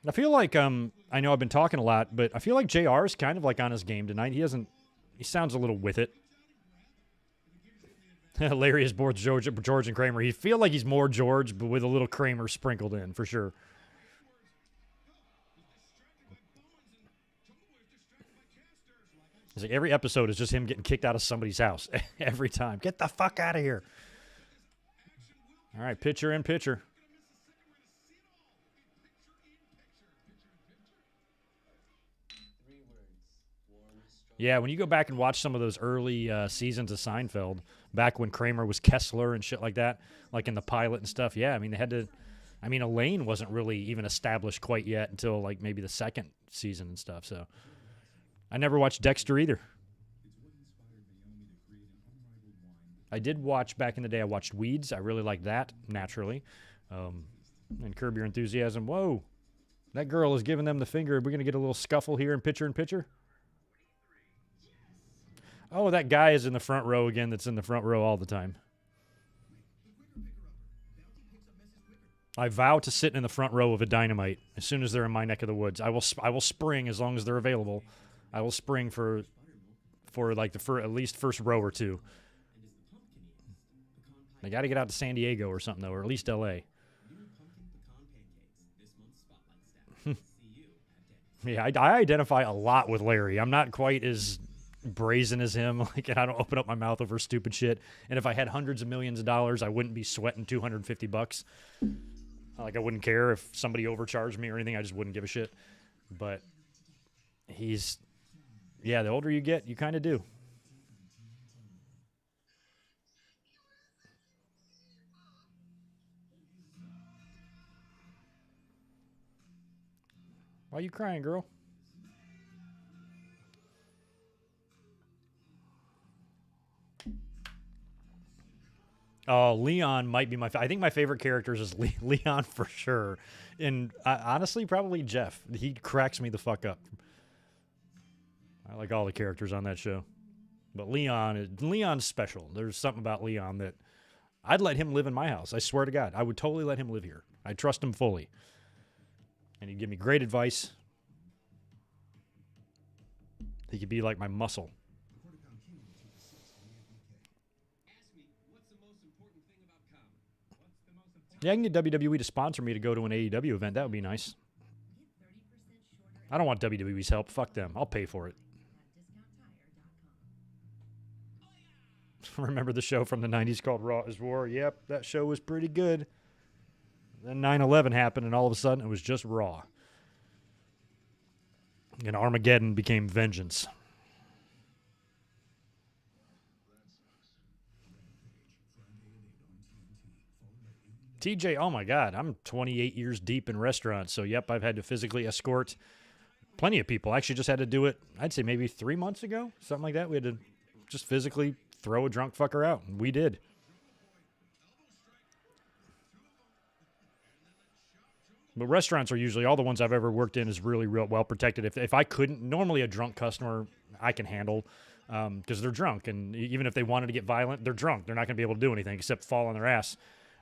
I feel like I know I've been talking a lot, but I feel like JR is kind of on his game tonight. He sounds a little with it. Larry is both George and Kramer. He feel like he's more George, but with a little Kramer sprinkled in, for sure. It's every episode is just him getting kicked out of somebody's house. Every time. Get the fuck out of here. All right, pitcher in pitcher. Yeah, when you go back and watch some of those early seasons of Seinfeld, back when Kramer was Kessler and shit like that, like in the pilot and stuff, yeah, I mean, they had to. I mean, Elaine wasn't really even established quite yet until like maybe the second season and stuff. So I never watched Dexter either. I did watch back in the day. I watched Weeds. I really liked that naturally. And Curb Your Enthusiasm. Whoa, that girl is giving them the finger. Are we gonna get a little scuffle here in picture? Oh, that guy is in the front row again. That's in the front row all the time. I vow to sit in the front row of a Dynamite as soon as they're in my neck of the woods. I will spring as long as they're available. I will spring for at least first row or two. They got to get out to San Diego or something though, or at least L.A. Yeah, I identify a lot with Larry. I'm not quite as brazen as him. Like, I don't open up my mouth over stupid shit. And if I had hundreds of millions of dollars, I wouldn't be sweating $250. Like, I wouldn't care if somebody overcharged me or anything. I just wouldn't give a shit. But the older you get, you kind of do. Why are you crying, girl? Oh, Leon might be I think my favorite characters is Leon for sure. And honestly, probably Jeff. He cracks me the fuck up. I like all the characters on that show. But Leon's special. There's something about Leon that I'd let him live in my house. I swear to God. I would totally let him live here. I trust him fully. And he'd give me great advice. He could be like my muscle. Yeah, I can get WWE to sponsor me to go to an AEW event. That would be nice. I don't want WWE's help. Fuck them. I'll pay for it. Remember the show from the 90s called Raw is War? Yep, that show was pretty good. Then 9/11 happened, and all of a sudden it was just Raw. And Armageddon became Vengeance. TJ, oh my God, I'm 28 years deep in restaurants. So, yep, I've had to physically escort plenty of people. I actually just had to do it, I'd say maybe 3 months ago, something like that. We had to just physically throw a drunk fucker out. And we did. But restaurants are usually, all the ones I've ever worked in is really real well protected. If I couldn't, normally a drunk customer I can handle because they're drunk. And even if they wanted to get violent, they're drunk. They're not going to be able to do anything except fall on their ass.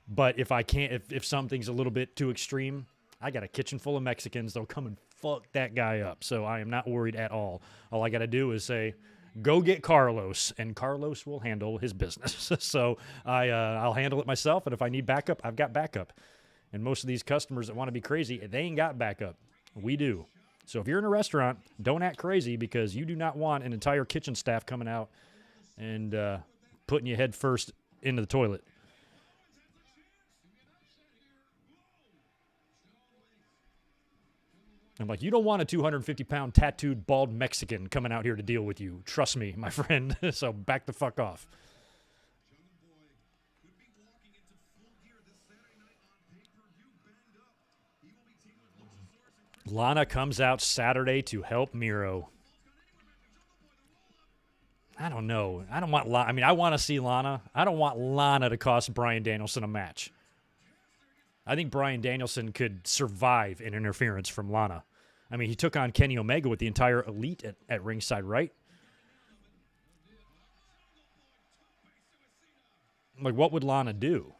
But if I can't, if something's a little bit too extreme, I got a kitchen full of Mexicans. They'll come and fuck that guy up. So I am not worried at all. All I got to do is say, go get Carlos, and Carlos will handle his business. So I'll handle it myself. And if I need backup, I've got backup. And most of these customers that want to be crazy, they ain't got backup. We do. So if you're in a restaurant, don't act crazy because you do not want an entire kitchen staff coming out and putting you head first into the toilet. I'm like, you don't want a 250-pound tattooed bald Mexican coming out here to deal with you. Trust me, my friend. So back the fuck off. Lana comes out Saturday to help Miro. I don't know. I don't want Lana. I mean, I want to see Lana. I don't want Lana to cost Bryan Danielson a match. I think Bryan Danielson could survive an interference from Lana. I mean, he took on Kenny Omega with the entire Elite at ringside, right? Like, what would Lana do?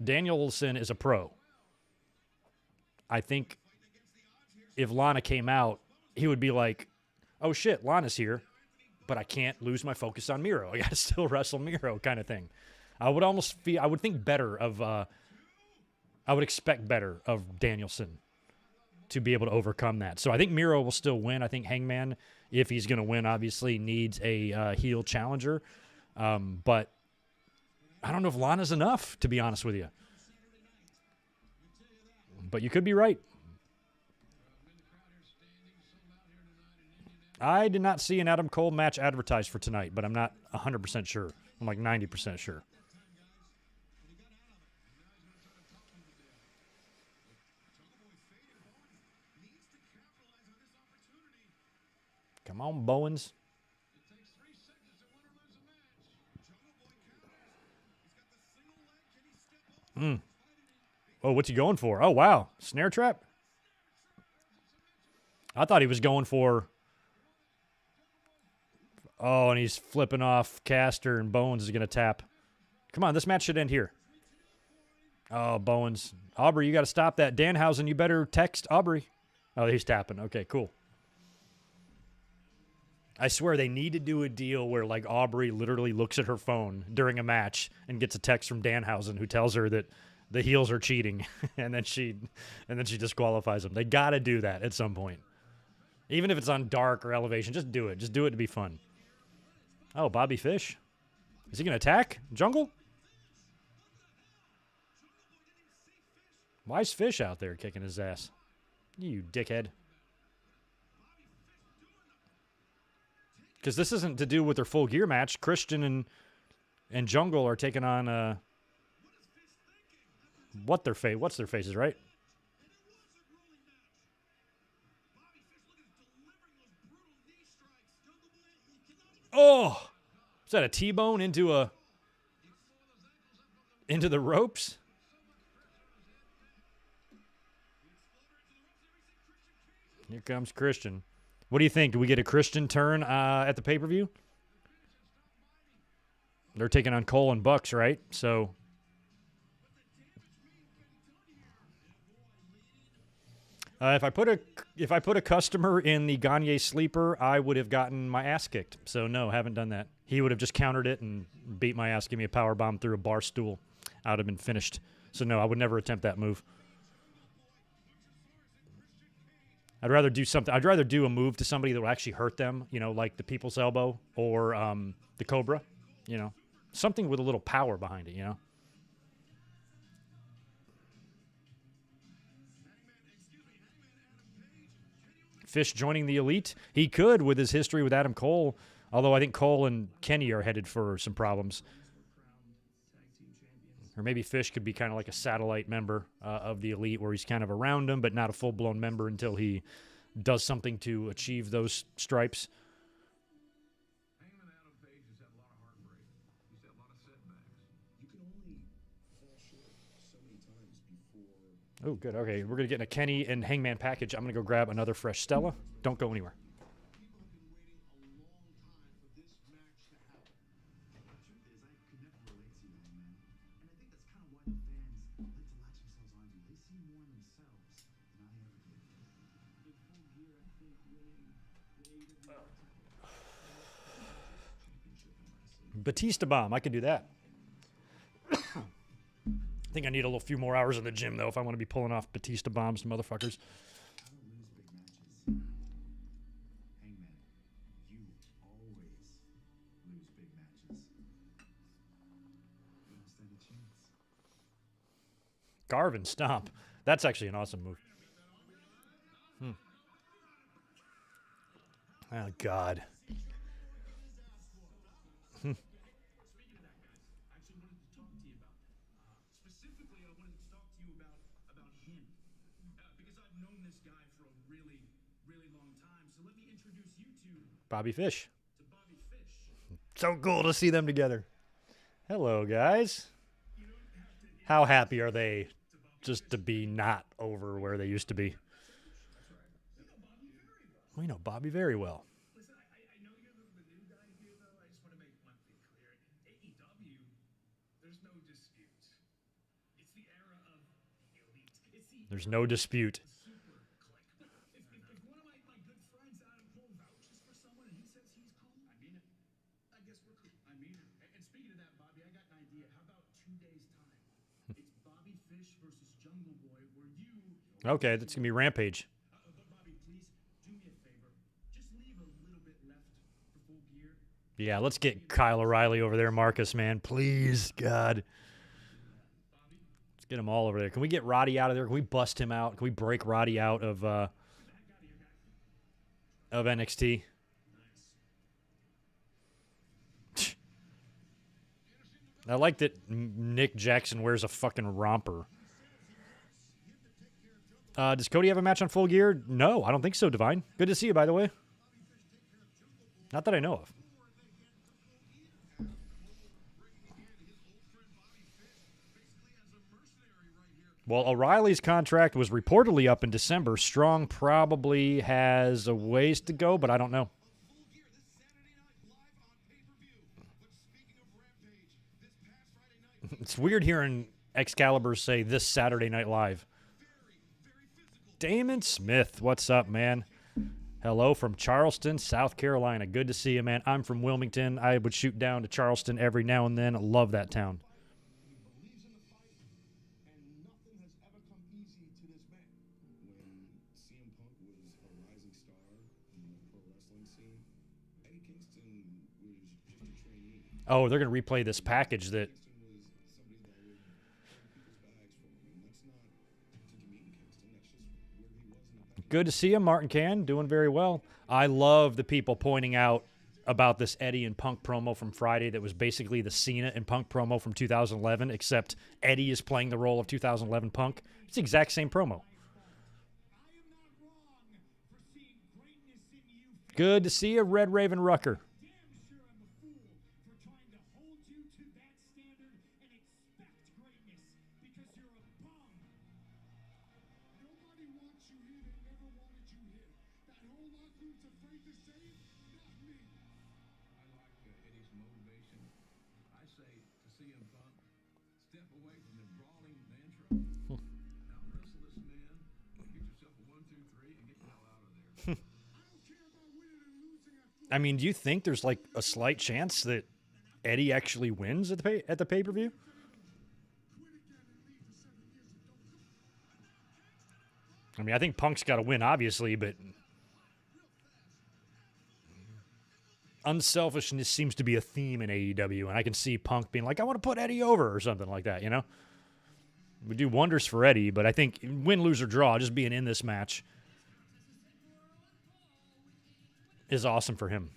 Danielson is a pro. I think if Lana came out, he would be like, oh shit, Lana's here, but I can't lose my focus on Miro. I got to still wrestle Miro kind of thing. I would expect better of Danielson to be able to overcome that. So I think Miro will still win. I think Hangman, if he's going to win, obviously needs a heel challenger. But I don't know if Lana's enough, to be honest with you. But you could be right. I did not see an Adam Cole match advertised for tonight, but I'm not 100% sure. I'm like 90% sure. Come on, Bowens. Oh, what's he going for? Oh, wow. Snare trap? I thought he was going for... Oh, and he's flipping off Caster, and Bowens is going to tap. Come on, this match should end here. Oh, Bowens. Aubrey, you got to stop that. Danhausen, you better text Aubrey. Oh, he's tapping. Okay, cool. I swear they need to do a deal where, like, Aubrey literally looks at her phone during a match and gets a text from Danhausen who tells her that the heels are cheating, and then she disqualifies them. They got to do that at some point. Even if it's on Dark or Elevation, just do it. Just do it to be fun. Oh, Bobby Fish. Is he going to attack Jungle? Why is Fish out there kicking his ass? You dickhead. Because this isn't to do with their Full Gear match. Christian and Jungle are taking on what's their faces, right? Oh, is that a T-bone into the ropes? Here comes Christian. What do you think? Do we get a Christian turn at the pay-per-view? They're taking on Cole and Bucks, right? So if I put a customer in the Gagne sleeper, I would have gotten my ass kicked. So no, haven't done that. He would have just countered it and beat my ass, give me a power bomb through a bar stool. I would have been finished. So no, I would never attempt that move. I'd rather do something. I'd rather do a move to somebody that will actually hurt them, you know, like the People's Elbow or the Cobra, you know, something with a little power behind it, you know. Fish joining the Elite. He could with his history with Adam Cole, although I think Cole and Kenny are headed for some problems. Or maybe Fish could be kind of like a satellite member of the Elite where he's kind of around them, but not a full-blown member until he does something to achieve those stripes. Hangman Adam Page has had a lot of heartbreak. He's had a lot of setbacks. You can only fall short so many times before. Oh, good. Okay, we're going to get in a Kenny and Hangman package. I'm going to go grab another fresh Stella. Don't go anywhere. Batista Bomb. I could do that. I think I need a little few more hours in the gym, though, if I want to be pulling off Batista Bombs to motherfuckers. Garvin Stomp. That's actually an awesome move. Oh, God. Bobby Fish. So cool to see them together. Hello, guys. How happy are they just to be not over where they used to be? We know Bobby very well. Listen, I know you're the new guy here, though. I just want to make one thing clear. AEW, there's no dispute. It's the era of the Elite. There's no dispute. Super click. If one of my good friends, Adam Cole, vouches for someone and he says he's cool, I mean it. I guess we're cool. I mean it. And speaking of that, Bobby, I got an idea. How about 2 days' time? It's Bobby Fish versus Jungle Boy, where you... Okay, that's going to be Rampage. Yeah, let's get Kyle O'Reilly over there, Marcus, man. Please, God. Let's get them all over there. Can we get Roddy out of there? Can we bust him out? Can we break Roddy out of NXT? I like that Nick Jackson wears a fucking romper. Does Cody have a match on Full Gear? No, I don't think so, Divine. Good to see you, by the way. Not that I know of. Well, O'Reilly's contract was reportedly up in December. Strong probably has a ways to go, but I don't know. It's weird hearing Excalibur say this Saturday Night Live. Damon Smith, what's up, man? Hello from Charleston, South Carolina. Good to see you, man. I'm from Wilmington. I would shoot down to Charleston every now and then. I love that town. Oh, they're going to replay this package that... Good to see you, Martin Can. Doing very well. I love the people pointing out about this Eddie and Punk promo from Friday that was basically the Cena and Punk promo from 2011, except Eddie is playing the role of 2011 Punk. It's the exact same promo. Good to see you, Red Raven Rucker. I mean, do you think there's like a slight chance that Eddie actually wins at the pay-per-view? I mean, I think Punk's got to win, obviously, but unselfishness seems to be a theme in AEW, and I can see Punk being like, I want to put Eddie over or something like that, you know? It would do wonders for Eddie, but I think win, lose, or draw, just being in this match is awesome for him.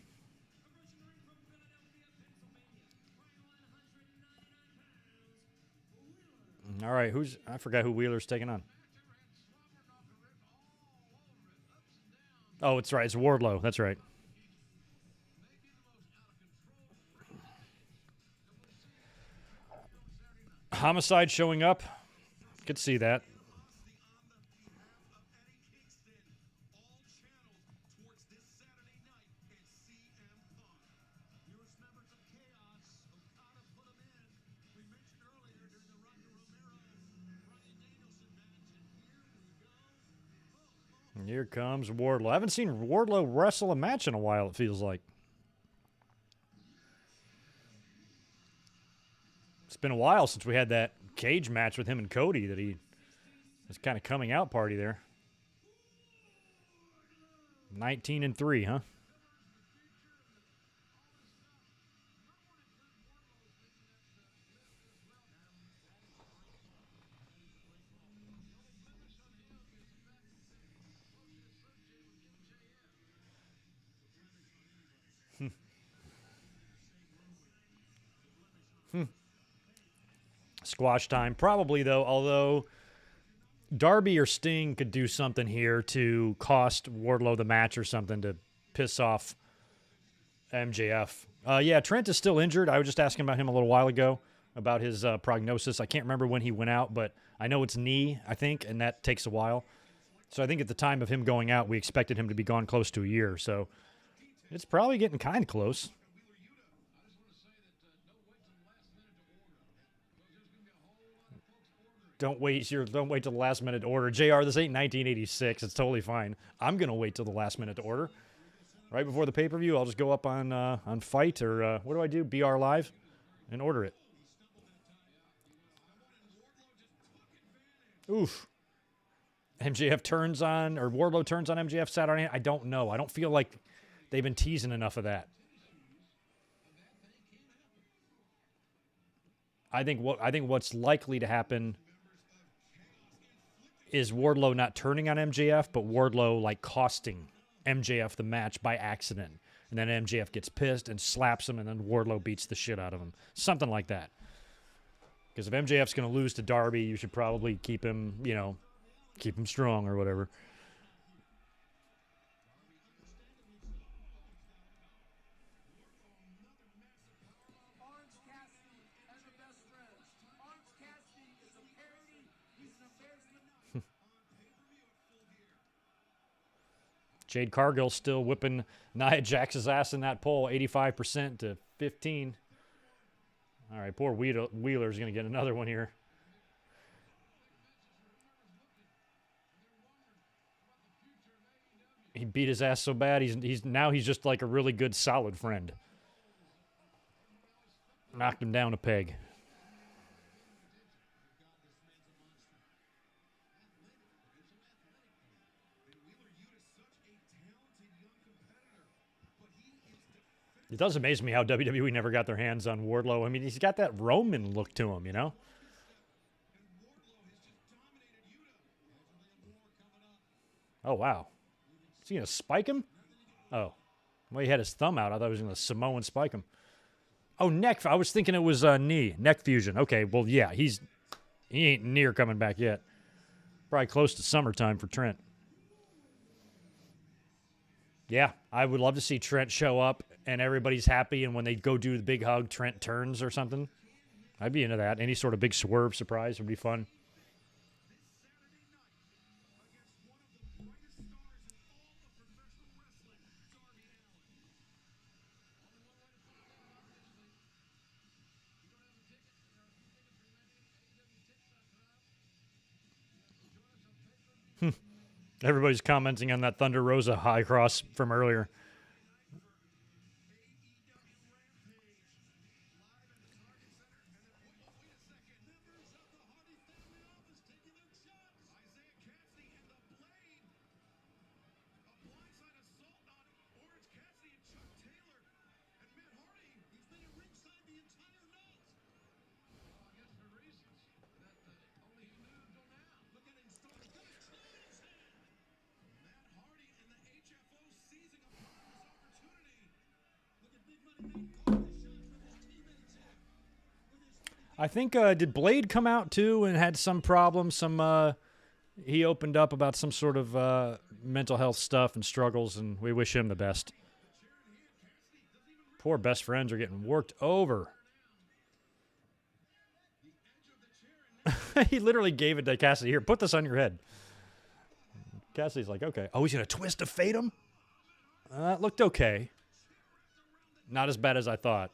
All right, I forgot who Wheeler's taking on. Oh, it's right. It's Wardlow. That's right. Homicide showing up. Could see that. Here comes Wardlow. I haven't seen Wardlow wrestle a match in a while, it feels like. It's been a while since we had that cage match with him and Cody that he was kind of coming out party there. 19-3, huh? Squash time. Probably, though, although Darby or Sting could do something here to cost Wardlow the match or something to piss off MJF. Yeah, Trent is still injured. I was just asking about him a little while ago, about his prognosis. I can't remember when he went out, but I know it's knee, I think, and that takes a while. So I think at the time of him going out, we expected him to be gone close to a year. So it's probably getting kind of close. Don't wait till the last minute to order. JR, this ain't 1986. It's totally fine. I'm going to wait till the last minute to order. Right before the pay-per-view, I'll just go up on Fight or what do I do? BR Live and order it. Oof. MJF turns on, or Wardlow turns on MJF Saturday night. I don't know. I don't feel like they've been teasing enough of that. I think what's likely to happen is Wardlow not turning on MJF, but Wardlow like costing MJF the match by accident. And then MJF gets pissed and slaps him, and then Wardlow beats the shit out of him. Something like that. Because if MJF's going to lose to Darby, you should probably keep him, keep him strong or whatever. Jade Cargill still whipping Nia Jax's ass in that pole, 85% to 15. All right, poor Wheeler's going to get another one here. He beat his ass so bad, he's just like a really good, solid friend. Knocked him down a peg. It does amaze me how WWE never got their hands on Wardlow. I mean, he's got that Roman look to him, Oh, wow. Is he going to spike him? Oh. Well, he had his thumb out. I thought he was going to Samoan spike him. Oh, neck. I was thinking it was knee. Neck fusion. Okay, well, yeah, he ain't near coming back yet. Probably close to summertime for Trent. Yeah, I would love to see Trent show up and everybody's happy, and when they go do the big hug, Trent turns or something. I'd be into that. Any sort of big swerve surprise would be fun. Everybody's commenting on that Thunder Rosa high cross from earlier. I think, did Blade come out too and had some problems? He opened up about some sort of mental health stuff and struggles, and we wish him the best. Poor best friends are getting worked over. He literally gave it to Cassidy. Here, put this on your head. Cassidy's like, okay. Oh, he's going to twist to fade him? It looked okay. Not as bad as I thought.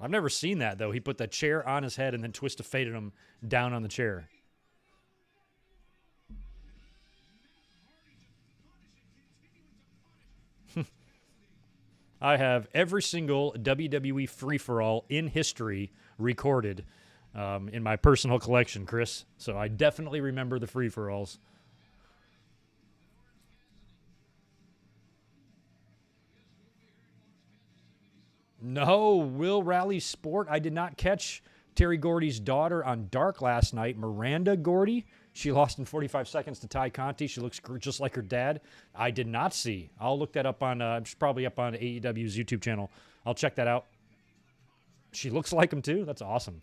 I've never seen that, though. He put the chair on his head and then twist to faded him down on the chair. I have every single WWE free-for-all in history recorded in my personal collection, Chris. So I definitely remember the free-for-alls. No, Will Raleigh Sport. I did not catch Terry Gordy's daughter on Dark last night, Miranda Gordy. She lost in 45 seconds to Ty Conti. She looks just like her dad. I did not see. I'll look that up on, it's probably up on AEW's YouTube channel. I'll check that out. She looks like him too? That's awesome.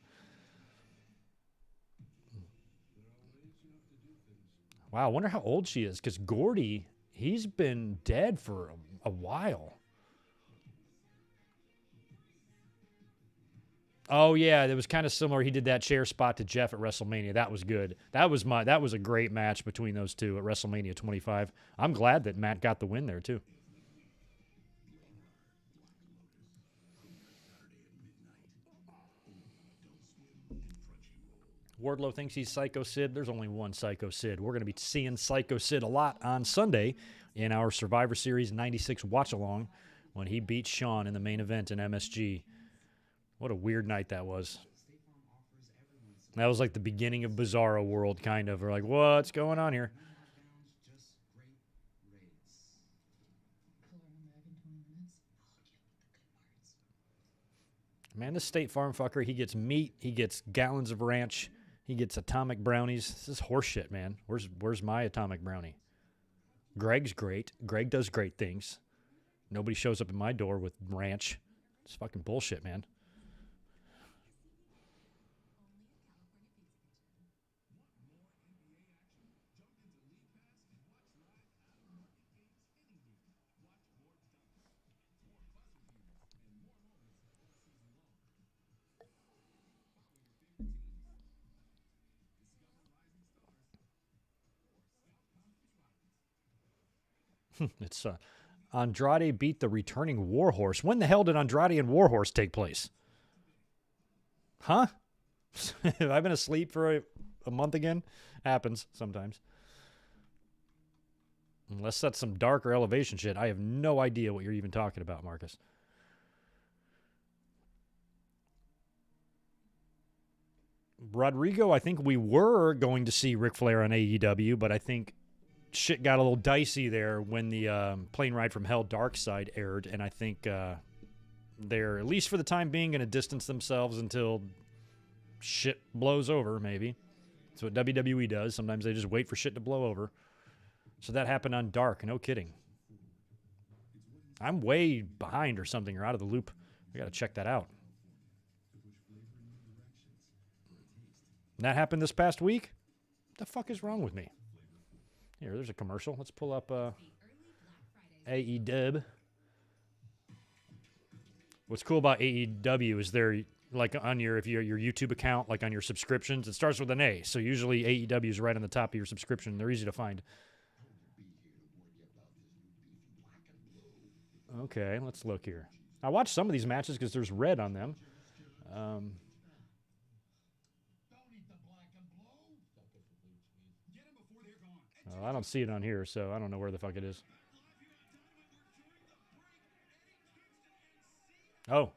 Wow, I wonder how old she is, because Gordy, he's been dead for a while. Oh yeah, it was kind of similar. He did that chair spot to Jeff at WrestleMania. That was good. That was a great match between those two at WrestleMania 25. I'm glad that Matt got the win there too. Wardlow thinks he's Psycho Sid. There's only one Psycho Sid. We're going to be seeing Psycho Sid a lot on Sunday in our Survivor Series 96 watch-along when he beat Shawn in the main event in MSG. What a weird night that was. That was like the beginning of Bizarro World, kind of. We're like, what's going on here? Man, this State Farm fucker, he gets meat, he gets gallons of ranch, he gets atomic brownies. This is horseshit, man. Where's my atomic brownie? Greg's great. Greg does great things. Nobody shows up at my door with ranch. It's fucking bullshit, man. It's Andrade beat the returning Warhorse. When the hell did Andrade and Warhorse take place? Huh? Have I been asleep for a month again? Happens sometimes. Unless that's some darker elevation shit. I have no idea what you're even talking about, Marcus. Rodrigo, I think we were going to see Ric Flair on AEW, but I think shit got a little dicey there when the Plane Ride from Hell Dark Side aired, and I think they're, at least for the time being, going to distance themselves until shit blows over, maybe. That's what WWE does. Sometimes they just wait for shit to blow over. So that happened on Dark. No kidding. I'm way behind or something, or out of the loop. I got to check that out. And that happened this past week? What the fuck is wrong with me? Here, there's a commercial. Let's pull up AEW. What's cool about AEW is they're like on your, if you're your YouTube account, like on your subscriptions, it starts with an A. So usually AEW is right on the top of your subscription. They're easy to find. Okay, let's look here. I watched some of these matches because there's red on them. I don't see it on here, so I don't know where the fuck it is. Oh.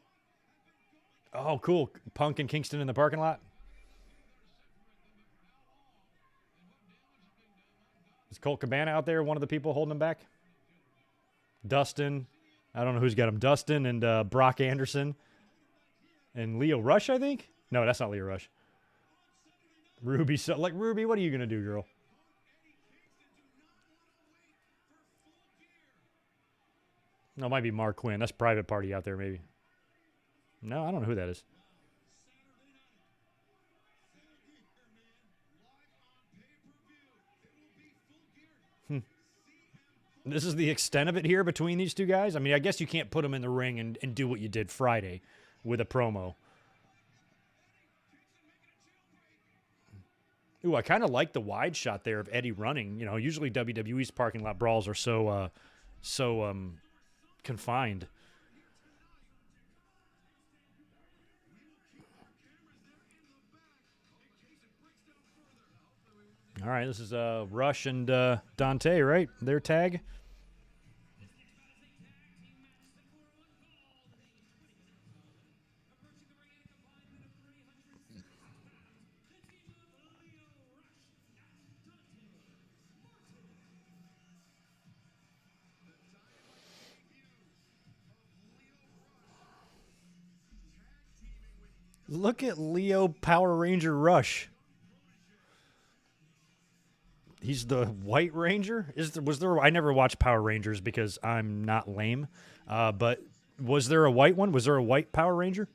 Oh, cool. Punk and Kingston in the parking lot. Is Colt Cabana out there, one of the people holding him back? Dustin. I don't know who's got him. Dustin and Brock Anderson. And Leo Rush, I think? No, that's not Leo Rush. Ruby. So, like, Ruby, what are you going to do, girl? No, it might be Mark Quinn. That's Private Party out there, maybe. No, I don't know who that is. This is the extent of it here between these two guys? I mean, I guess you can't put them in the ring and do what you did Friday with a promo. Ooh, I kind of like the wide shot there of Eddie running. You know, usually WWE's parking lot brawls are so confined. All right, this is Rush and Dante, right? Their tag. Look at Leo Power Ranger Rush. He's the White Ranger? Was there? I never watched Power Rangers because I'm not lame. But was there a white one? Was there a white Power Ranger?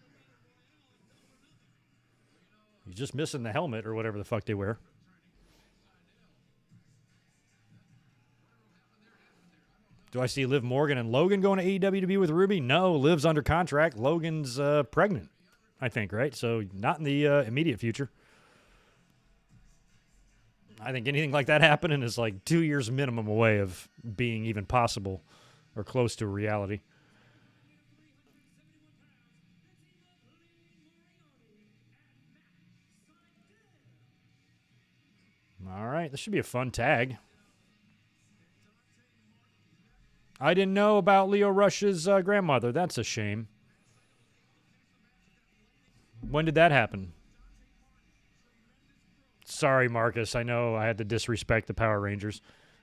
He's just missing the helmet or whatever the fuck they wear. Do I see Liv Morgan and Logan going to AEW to be with Ruby? No, Liv's under contract. Logan's pregnant, I think, right? So not in the immediate future. I think anything like that happening is like 2 years minimum away of being even possible or close to reality. All right, this should be a fun tag. I didn't know about Leo Rush's grandmother. That's a shame. When did that happen? Sorry, Marcus. I know I had to disrespect the Power Rangers.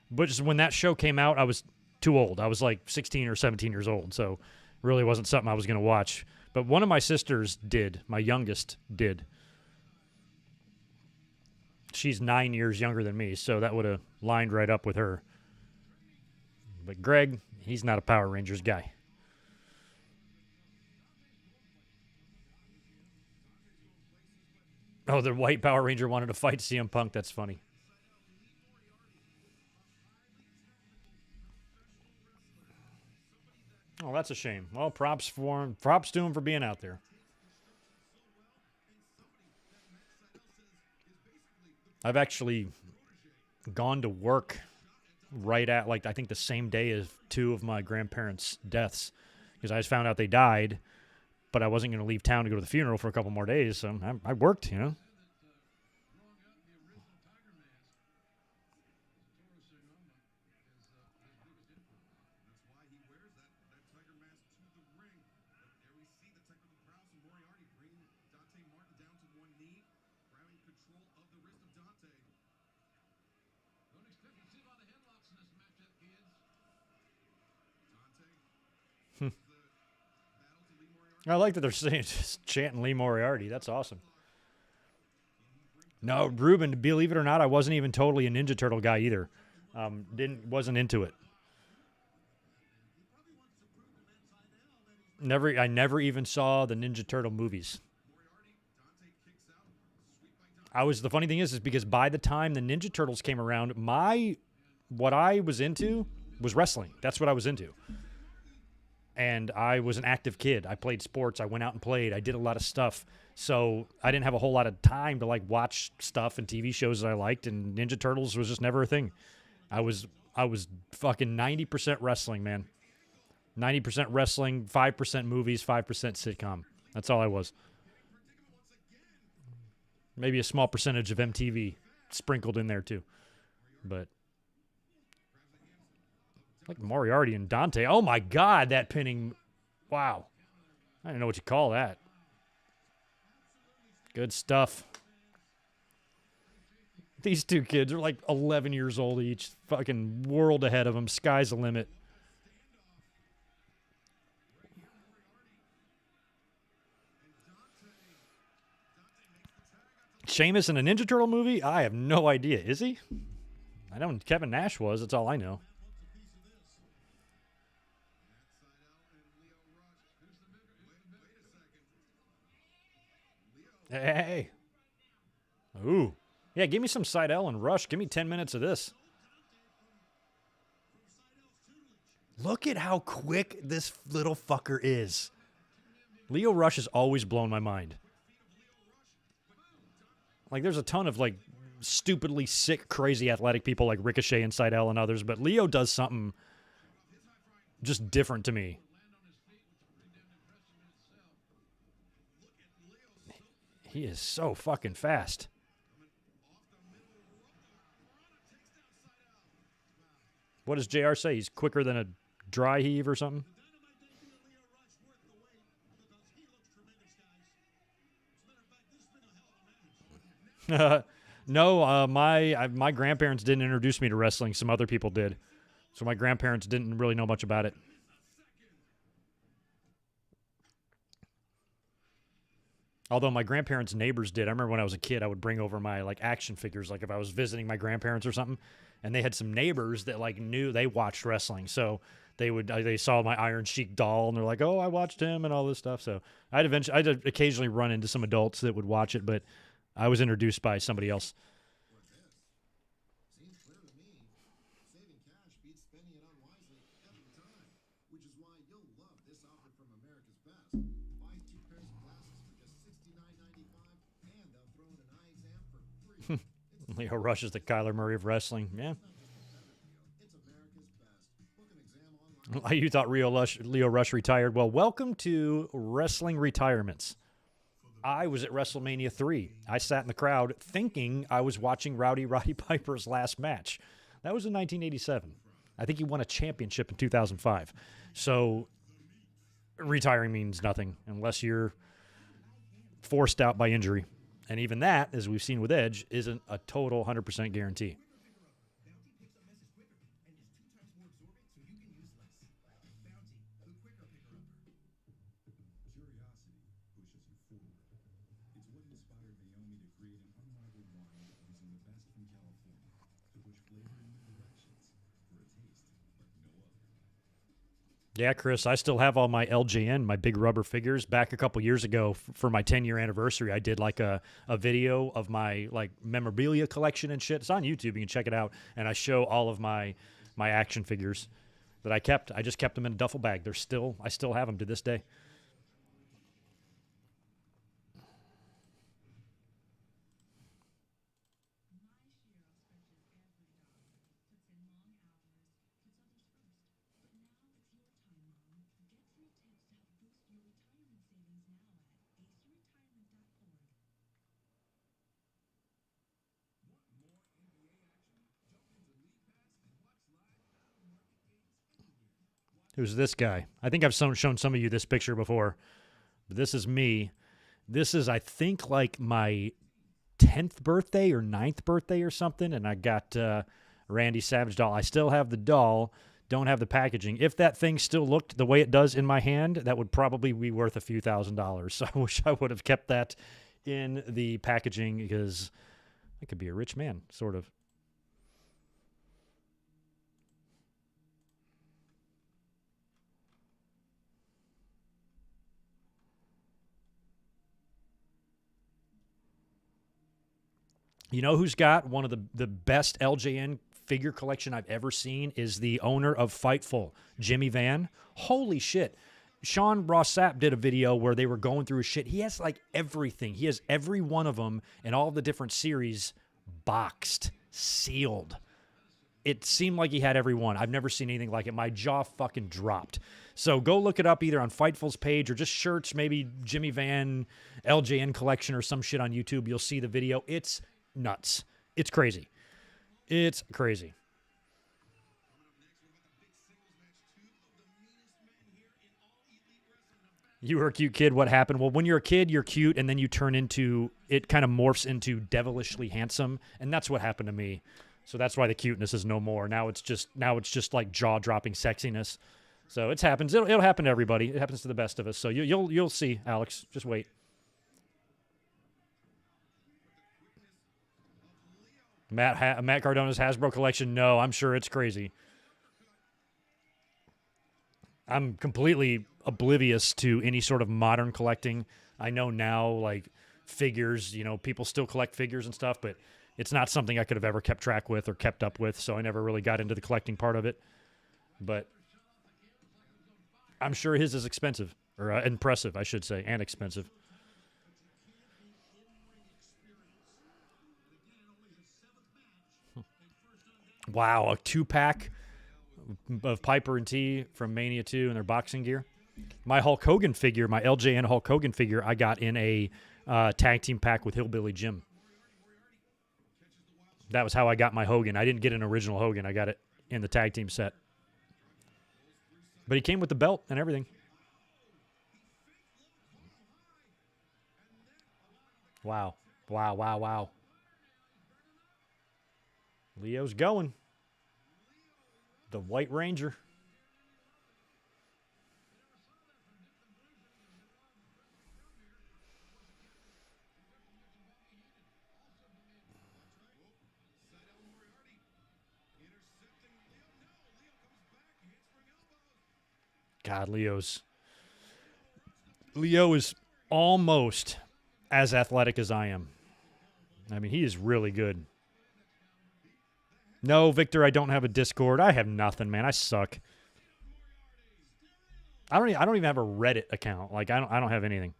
But just when that show came out, I was too old. I was like 16 or 17 years old, so it really wasn't something I was going to watch. But one of my sisters did. My youngest did. She's 9 years younger than me, so that would have lined right up with her. But Greg, he's not a Power Rangers guy. Oh, the white Power Ranger wanted to fight CM Punk. That's funny. Oh, that's a shame. Well, props for him. Props to him for being out there. I've actually gone to work right at, like, I think the same day as two of my grandparents' deaths, because I just found out they died, but I wasn't going to leave town to go to the funeral for a couple more days, so I worked, you know. I like that they're saying, just chanting Lee Moriarty. That's awesome. No, Ruben, believe it or not, I wasn't even totally a Ninja Turtle guy either. Wasn't into it. I never even saw the Ninja Turtle movies. The funny thing is because by the time the Ninja Turtles came around, what I was into was wrestling. That's what I was into. And I was an active kid. I played sports. I went out and played. I did a lot of stuff. So I didn't have a whole lot of time to like watch stuff and TV shows that I liked, and Ninja Turtles was just never a thing. I was fucking 90% wrestling, man. 90% wrestling, 5% movies, 5% sitcom. That's all I was. Maybe a small percentage of MTV sprinkled in there too. But like Moriarty and Dante. Oh my God, that pinning. Wow. I don't know what you call that. Good stuff. These two kids are like 11 years old each. Fucking world ahead of them. Sky's the limit. Sheamus in a Ninja Turtle movie? I have no idea. Is he? I know Kevin Nash was. That's all I know. Hey. Ooh. Yeah, give me some Seidel and Rush. Give me 10 minutes of this. Look at how quick this little fucker is. Leo Rush has always blown my mind. Like, there's a ton of, like, stupidly sick, crazy athletic people like Ricochet and Seidel and others, but Leo does something just different to me. He is so fucking fast. What does JR say? He's quicker than a dry heave or something? No, my grandparents didn't introduce me to wrestling. Some other people did. So my grandparents didn't really know much about it. Although my grandparents' neighbors did. I remember when I was a kid, I would bring over my like action figures, like if I was visiting my grandparents or something, and they had some neighbors that like knew they watched wrestling. So they saw my Iron Sheik doll, and they're like, "Oh, I watched him," and all this stuff. So I'd occasionally run into some adults that would watch it, but I was introduced by somebody else. Seems clear to me. Saving cash beats spending it unwisely every time, which is why you'll love this offer from America's Best. Buy 2 pairs of glasses for just $69.95, and they'll throw in an eye exam for free. Leo Rush is the Kyler Murray of wrestling. Yeah. It's America's Best. Book an exam online. You thought Leo Rush retired. Well, welcome to wrestling retirements. I was at WrestleMania 3. I sat in the crowd thinking I was watching Roddy Piper's last match. That was in 1987. I think he won a championship in 2005. So retiring means nothing unless you're forced out by injury. And even that, as we've seen with Edge, isn't a total 100% guarantee. Yeah, Chris, I still have all my LJN, my big rubber figures. Back a couple years ago for my 10-year anniversary, I did like a video of my like memorabilia collection and shit. It's on YouTube. You can check it out. And I show all of my action figures that I kept. I just kept them in a duffel bag. I still have them to this day. Who's this guy? I think I've shown some of you this picture before. But this is me. This is, I think, like my 10th birthday or 9th birthday or something, and I got Randy Savage doll. I still have the doll, don't have the packaging. If that thing still looked the way it does in my hand, that would probably be worth a few $1,000s. So I wish I would have kept that in the packaging because I could be a rich man, sort of. You know who's got one of the best LJN figure collection I've ever seen is the owner of Fightful, Jimmy Van. Holy shit. Sean Ross Sapp did a video where they were going through his shit. He has like everything. He has every one of them and all the different series boxed, sealed. It seemed like he had every one. I've never seen anything like it. My jaw fucking dropped. So go look it up either on Fightful's page or just search maybe Jimmy Van LJN collection or some shit on YouTube. You'll see the video. It's nuts. It's crazy. It's crazy. You were a cute kid. What happened? Well, when you're a kid, you're cute, and then you turn into, it kind of morphs into devilishly handsome, and that's what happened to me. So that's why the cuteness is no more. Now it's just like jaw-dropping sexiness. So it happens. It'll happen to everybody. It happens to the best of us. So you'll see, Alex. Just wait. Matt Cardona's Hasbro collection. No, I'm sure it's crazy. I'm completely oblivious to any sort of modern collecting. I know now, like, figures, people still collect figures and stuff, but it's not something I could have ever kept track with or kept up with, so I never really got into the collecting part of it. But I'm sure his is expensive, or impressive, I should say, and expensive. Wow, a 2-pack of Piper and T from Mania 2 and their boxing gear. My Hulk Hogan figure, my LJN Hulk Hogan figure, I got in a tag team pack with Hillbilly Jim. That was how I got my Hogan. I didn't get an original Hogan. I got it in the tag team set. But he came with the belt and everything. Wow. Wow, wow, wow. Leo's going. The White Ranger. God, Leo is almost as athletic as I am. I mean, he is really good. No, Victor, I don't have a Discord. I have nothing, man. I suck. I don't even have a Reddit account. Like, I don't have anything.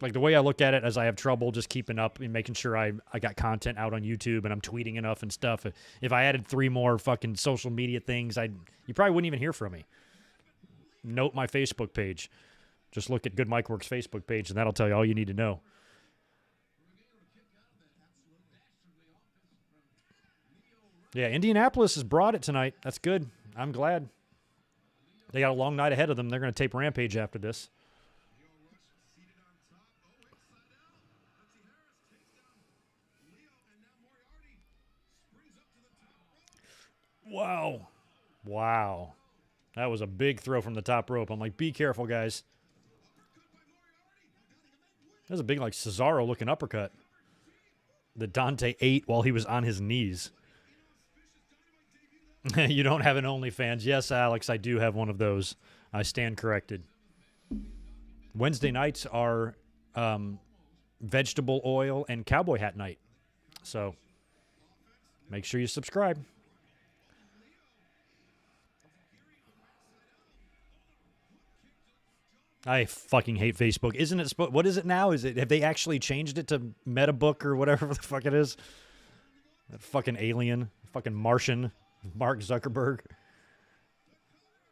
Like, the way I look at it is I have trouble just keeping up and making sure I got content out on YouTube and I'm tweeting enough and stuff. If I added 3 more fucking social media things, you probably wouldn't even hear from me. Note my Facebook page. Just look at Good Mike Works Facebook page and that'll tell you all you need to know. Yeah, Indianapolis has brought it tonight. That's good. I'm glad. They got a long night ahead of them. They're going to tape Rampage after this. Wow. Wow. That was a big throw from the top rope. I'm like, be careful, guys. That was a big, like, Cesaro-looking uppercut that Dante ate while he was on his knees. You don't have an OnlyFans. Yes, Alex, I do have one of those. I stand corrected. Wednesday nights are vegetable oil and cowboy hat night. So make sure you subscribe. I fucking hate Facebook. Isn't it? What is it now? Have they actually changed it to Metabook or whatever the fuck it is? That fucking alien, fucking Martian. Mark Zuckerberg.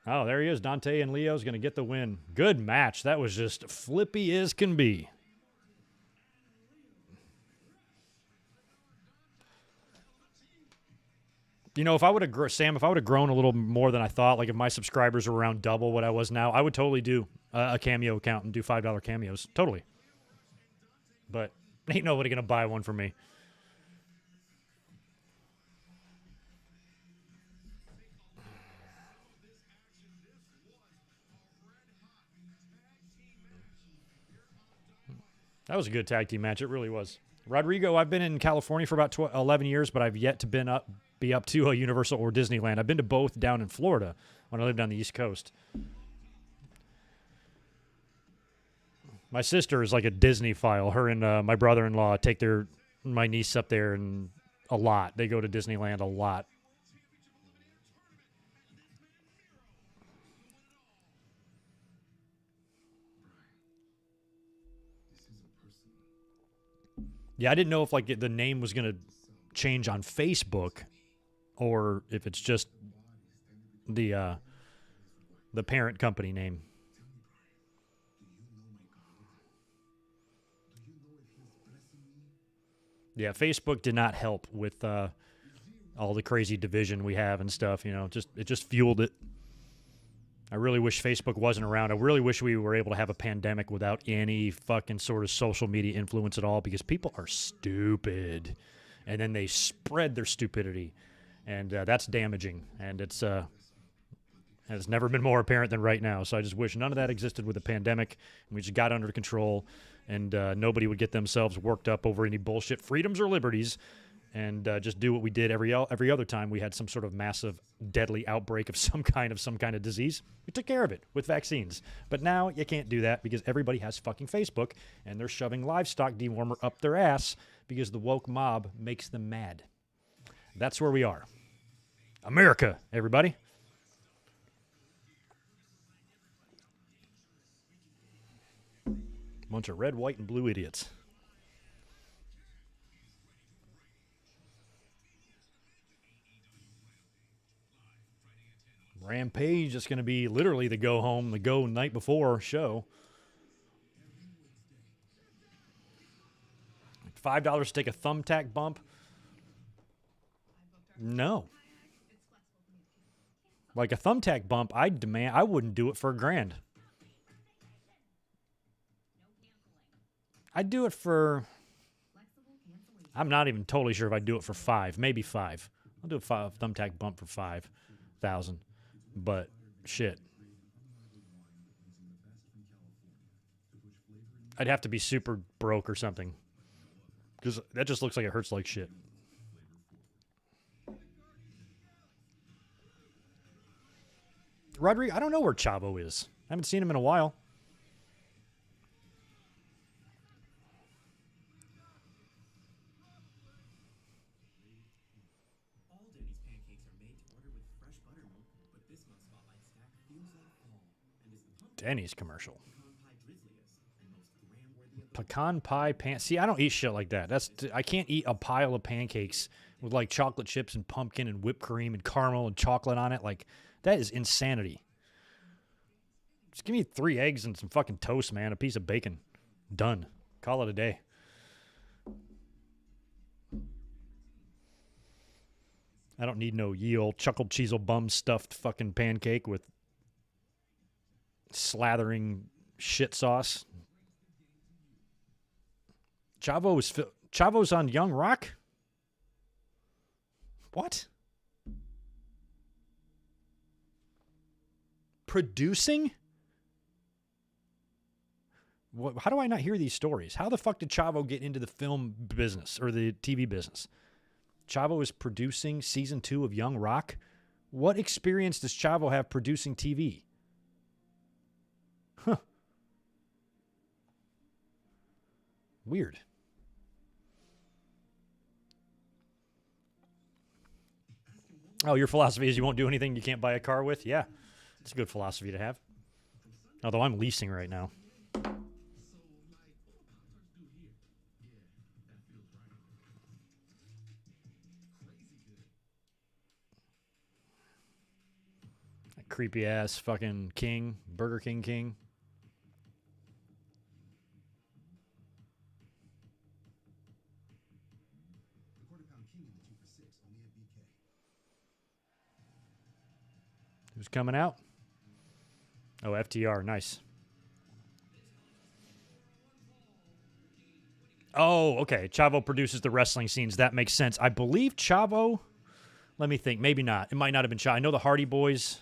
Oh, there he is. Dante and Leo's going to get the win. Good match. That was just flippy as can be. You know, if I would have, Sam, if I would have grown a little more than I thought, like if my subscribers were around double what I was now, I would totally do a Cameo account and do $5 cameos. Totally. But ain't nobody going to buy one for me. That was a good tag team match. It really was. Rodrigo, I've been in California for about 11 years, but I've yet to be up to a Universal or Disneyland. I've been to both down in Florida when I lived on the East Coast. My sister is like a Disney file. Her and my brother-in-law take my niece up there and a lot. They go to Disneyland a lot. Yeah, I didn't know if like the name was going to change on Facebook or if it's just the parent company name. Yeah, Facebook did not help with all the crazy division we have and stuff. You know, it just fueled it. I really wish Facebook wasn't around. I really wish we were able to have a pandemic without any fucking sort of social media influence at all, because people are stupid, and then they spread their stupidity, and that's damaging. And it's never been more apparent than right now. So I just wish none of that existed with the pandemic, and we just got under control, and nobody would get themselves worked up over any bullshit freedoms or liberties, and just do what we did every other time we had some sort of massive, deadly outbreak of some kind of disease. We took care of it with vaccines. But now you can't do that because everybody has fucking Facebook, and they're shoving livestock dewormer up their ass because the woke mob makes them mad. That's where we are. America, everybody. Bunch of red, white, and blue idiots. Rampage is going to be literally the go night before show. $5 to take a thumbtack bump? No. Like a thumbtack bump, I wouldn't do it for $1,000. I'd do it for, I'm not even totally sure if I'd do it for $5, maybe $5. I'll do a thumbtack bump for $5,000. But shit, I'd have to be super broke or something, because that just looks like it hurts like shit. Rodrigo, I don't know where Chavo is. I haven't seen him in a while. Denny's commercial. Pecan pie See, I don't eat shit like that. I can't eat a pile of pancakes with like chocolate chips and pumpkin and whipped cream and caramel and chocolate on it. Like, that is insanity. Just give me 3 eggs and some fucking toast, man. A piece of bacon. Done. Call it a day. I don't need no ye old chuckled cheesel bum stuffed fucking pancake with slathering shit sauce. Chavo's on Young Rock? What? Producing? How do I not hear these stories? How the fuck did Chavo get into the film business or the TV business? Chavo is producing season 2 of Young Rock? What experience does Chavo have producing TV? Huh. Weird. Oh, your philosophy is you won't do anything you can't buy a car with? Yeah, it's a good philosophy to have. Although I'm leasing right now. That creepy ass fucking King, Burger King. Who's coming out? Oh, FTR. Nice. Oh, okay. Chavo produces the wrestling scenes. That makes sense. I believe Chavo. Let me think. Maybe not. It might not have been Chavo. I know the Hardy Boys.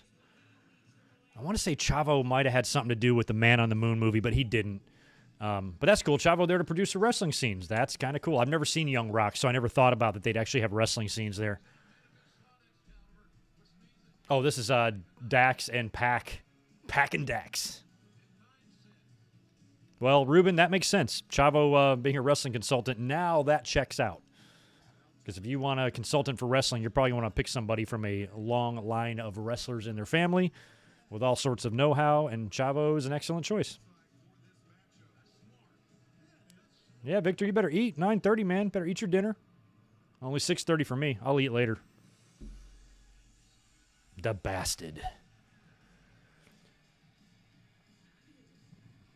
I want to say Chavo might have had something to do with the Man on the Moon movie, but he didn't. But that's cool. Chavo there to produce the wrestling scenes. That's kind of cool. I've never seen Young Rock, so I never thought about that they'd actually have wrestling scenes there. Oh, this is Dax and Pac. Pac and Dax. Well, Ruben, that makes sense. Chavo being a wrestling consultant, now that checks out. Because if you want a consultant for wrestling, you're probably going to want to pick somebody from a long line of wrestlers in their family with all sorts of know-how, and Chavo is an excellent choice. Yeah, Victor, you better eat. 9:30, man. Better eat your dinner. Only 6:30 for me. I'll eat later. The bastard.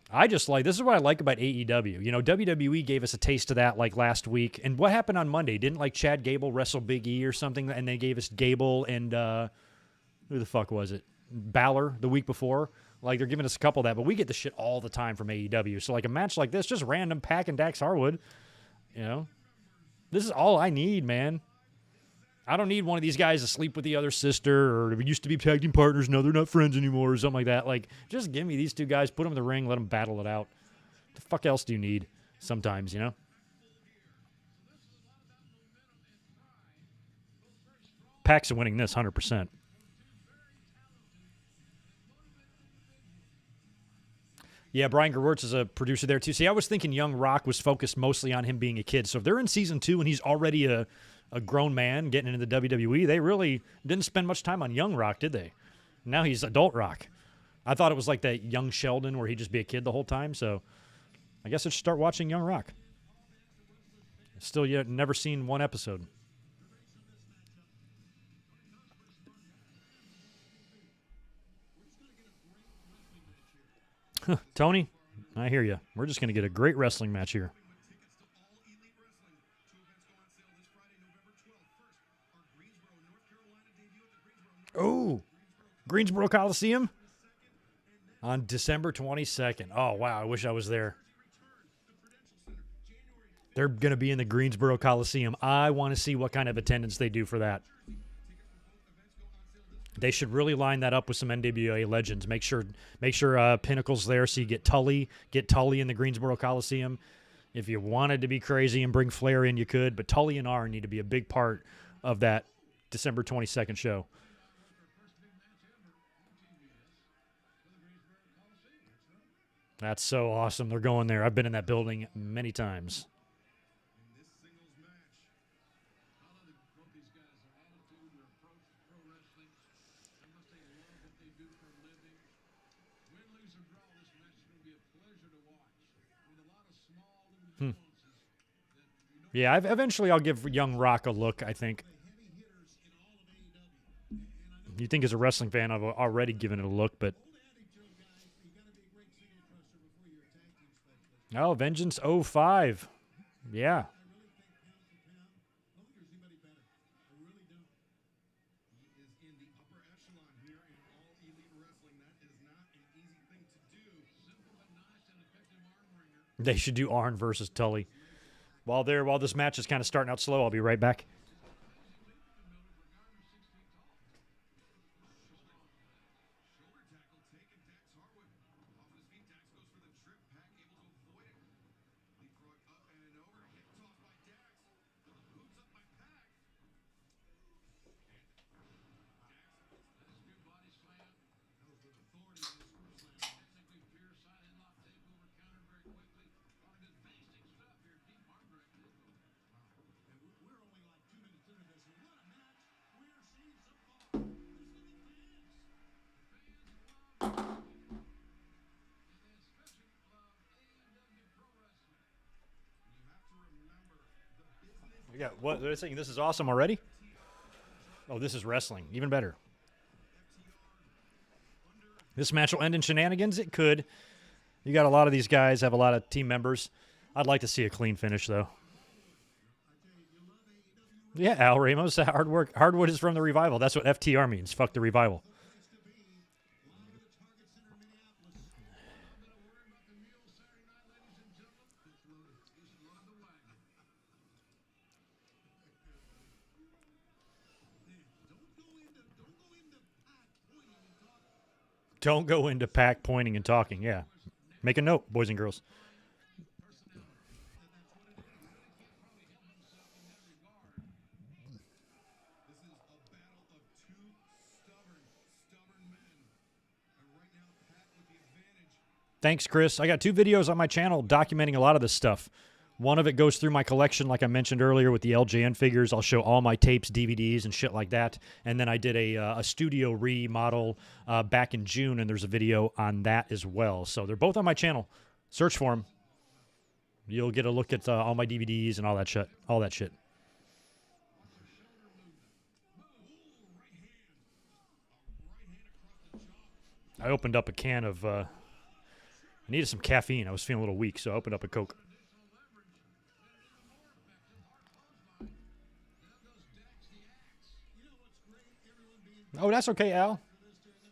I just like, this is what I like about AEW. You know, WWE gave us a taste of that like last week. And what happened on Monday? Didn't like Chad Gable wrestle Big E or something? And they gave us Gable and who the fuck was it? Balor the week before. Like they're giving us a couple of that, but we get the shit all the time from AEW. So like a match like this, just random Pac and Dax Harwood, you know, this is all I need, man. I don't need one of these guys to sleep with the other sister, or we used to be tag team partners, now they're not friends anymore, or something like that. Like, just give me these two guys, put them in the ring, let them battle it out. What the fuck else do you need sometimes, you know? Pac's winning this 100%. Yeah, Brian Gerwirtz is a producer there, too. See, I was thinking Young Rock was focused mostly on him being a kid. So if they're in season 2 and he's already a grown man getting into the WWE, they really didn't spend much time on Young Rock, did they? Now he's adult Rock. I thought it was like that young Sheldon where he'd just be a kid the whole time, so I guess I should start watching Young Rock. Still yet never seen one episode. Tony, I hear you. We're just going to get a great wrestling match here. Oh, Greensboro Coliseum on December 22nd. Oh, wow. I wish I was there. They're going to be in the Greensboro Coliseum. I want to see what kind of attendance they do for that. They should really line that up with some NWA legends. Make sure Pinnacle's there so you get Tully in the Greensboro Coliseum. If you wanted to be crazy and bring Flair in, you could. But Tully and R need to be a big part of that December 22nd show. That's so awesome. They're going there. I've been in that building many times. Yeah, eventually I'll give Young Rock a look, I think. You think as a wrestling fan, I've already given it a look, but... Oh, Vengeance 05. Yeah. They should do Arn versus Tully. While this match is kind of starting out slow, I'll be right back. Yeah, what they're saying? This is awesome already? Oh, this is wrestling. Even better. This match will end in shenanigans? It could. You got a lot of these guys, have a lot of team members. I'd like to see a clean finish, though. Yeah, Al Ramos, hard work. Hardwood is from the Revival. That's what FTR means. Fuck the Revival. Don't go into Pac pointing and talking. Yeah. Make a note, boys and girls. Thanks, Chris. I got 2 videos on my channel documenting a lot of this stuff. One of it goes through my collection, like I mentioned earlier, with the LJN figures. I'll show all my tapes, DVDs, and shit like that. And then I did a studio remodel back in June, and there's a video on that as well. So they're both on my channel. Search for them. You'll get a look at all my DVDs and all that shit. All that shit. I opened up a can of... I needed some caffeine. I was feeling a little weak, so I opened up a Coke. Oh, that's okay, Al.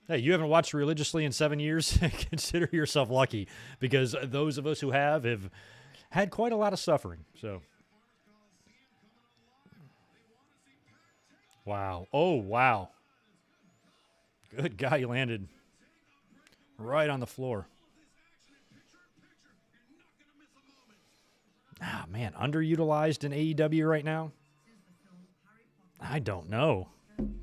Hey, you haven't watched religiously in 7 years? Consider yourself lucky, because those of us who have had quite a lot of suffering. So, wow. Oh, wow. Good guy, you landed right on the floor. Ah, man, underutilized in AEW right now? I don't know.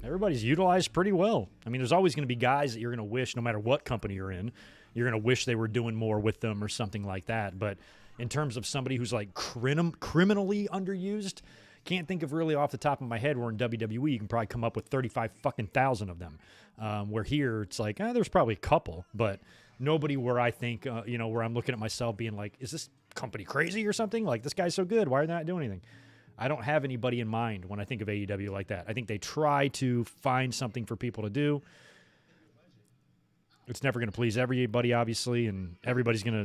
Everybody's utilized pretty well. I mean, there's always going to be guys that you're going to wish, no matter what company you're in, you're going to wish they were doing more with them or something like that. But in terms of somebody who's like criminally underused, can't think of really off the top of my head where in WWE you can probably come up with 35,000 of them. Where here it's like, there's probably a couple, but nobody where I think, where I'm looking at myself being like, is this company crazy or something? Like, this guy's so good. Why are they not doing anything? I don't have anybody in mind when I think of AEW like that. I think they try to find something for people to do. It's never going to please everybody, obviously, and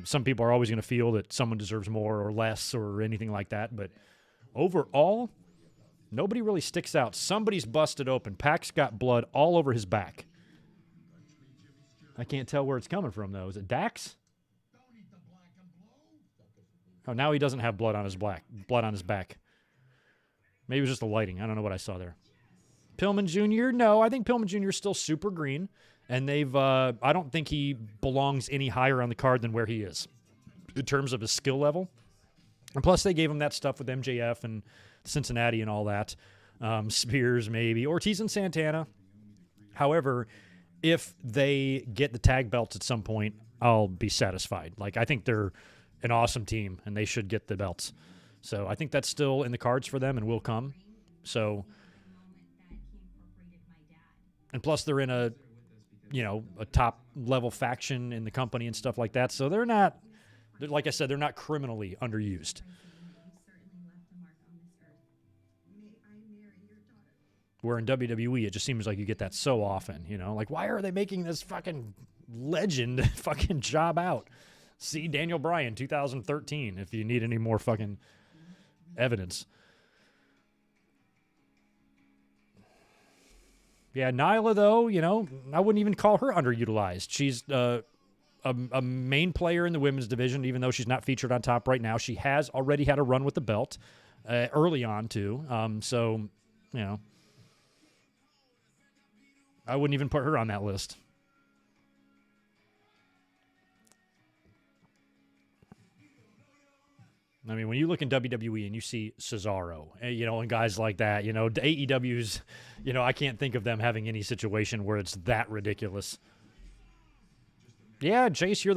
some people are always going to feel that someone deserves more or less or anything like that. But overall, nobody really sticks out. Somebody's busted open. Pac's got blood all over his back. I can't tell where it's coming from, though. Is it Dax? Oh, now he doesn't have blood on his back. Maybe it was just the lighting. I don't know what I saw there. Pillman Jr.? No, I think Pillman Jr. is still super green. And I don't think he belongs any higher on the card than where he is in terms of his skill level. And plus, they gave him that stuff with MJF and Cincinnati and all that. Spears, maybe. Ortiz and Santana. However, if they get the tag belts at some point, I'll be satisfied. Like, I think they're an awesome team, and they should get the belts. So I think that's still in the cards for them and will come. So, and plus they're in a top level faction in the company and stuff like that. So like I said, they're not criminally underused. Where in WWE, it just seems like you get that so often, like, why are they making this fucking legend fucking job out? See Daniel Bryan, 2013, if you need any more fucking evidence. Yeah, Nyla, though, I wouldn't even call her underutilized. She's a main player in the women's division, even though she's not featured on top right now. She has already had a run with the belt early on, too. So, I wouldn't even put her on that list. I mean, when you look in WWE and you see Cesaro, and guys like that, AEW's, I can't think of them having any situation where it's that ridiculous. Yeah, Jace, you're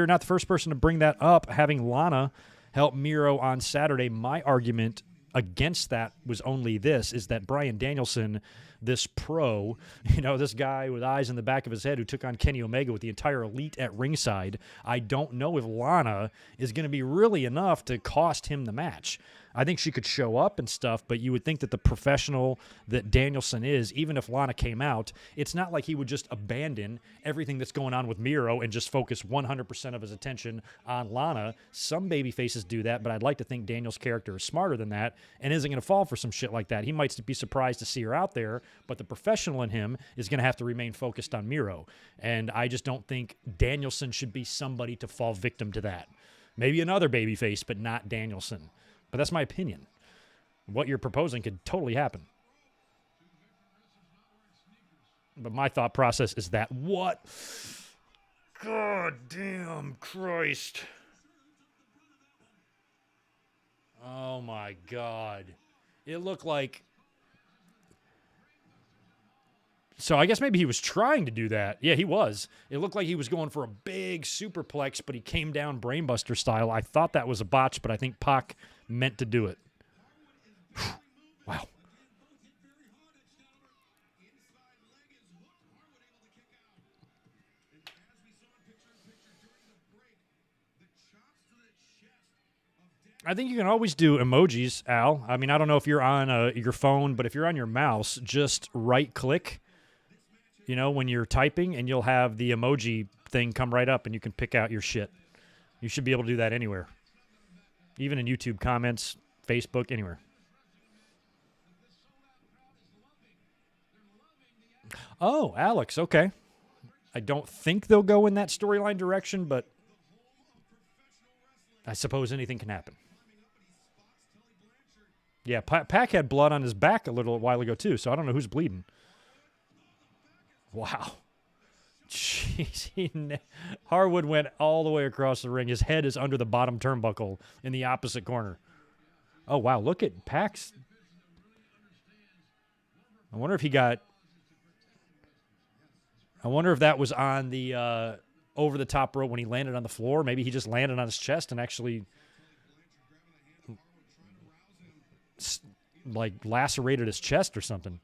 not the first person to bring that up, having Lana help Miro on Saturday. My argument against that was only this, is that Bryan Danielson, this pro, this guy with eyes in the back of his head who took on Kenny Omega with the entire elite at ringside, I don't know if Lana is going to be really enough to cost him the match. I think she could show up and stuff, but you would think that the professional that Danielson is, even if Lana came out, it's not like he would just abandon everything that's going on with Miro and just focus 100% of his attention on Lana. Some baby faces do that, but I'd like to think Daniel's character is smarter than that and isn't going to fall for some shit like that. He might be surprised to see her out there, but the professional in him is going to have to remain focused on Miro. And I just don't think Danielson should be somebody to fall victim to that. Maybe another babyface, but not Danielson. But that's my opinion. What you're proposing could totally happen. But my thought process is that what? God damn Christ. Oh, my God. It looked like... So I guess maybe he was trying to do that. Yeah, he was. It looked like he was going for a big superplex, but he came down brainbuster style. I thought that was a botch, but I think Pac meant to do it. Wow. I think you can always do emojis, Al. I mean, I don't know if you're on your phone, but if you're on your mouse, just right-click, when you're typing, and you'll have the emoji thing come right up, and you can pick out your shit. You should be able to do that anywhere, even in YouTube comments, Facebook, anywhere. Oh, Alex, okay. I don't think they'll go in that storyline direction, but I suppose anything can happen. Yeah, Pac had blood on his back a little while ago, too, so I don't know who's bleeding. Wow. Jeez. Harwood went all the way across the ring. His head is under the bottom turnbuckle in the opposite corner. Oh, wow. Look at Pac's. I wonder if he got... I wonder if that was on the over the top rope when he landed on the floor. Maybe he just landed on his chest and actually lacerated his chest or something.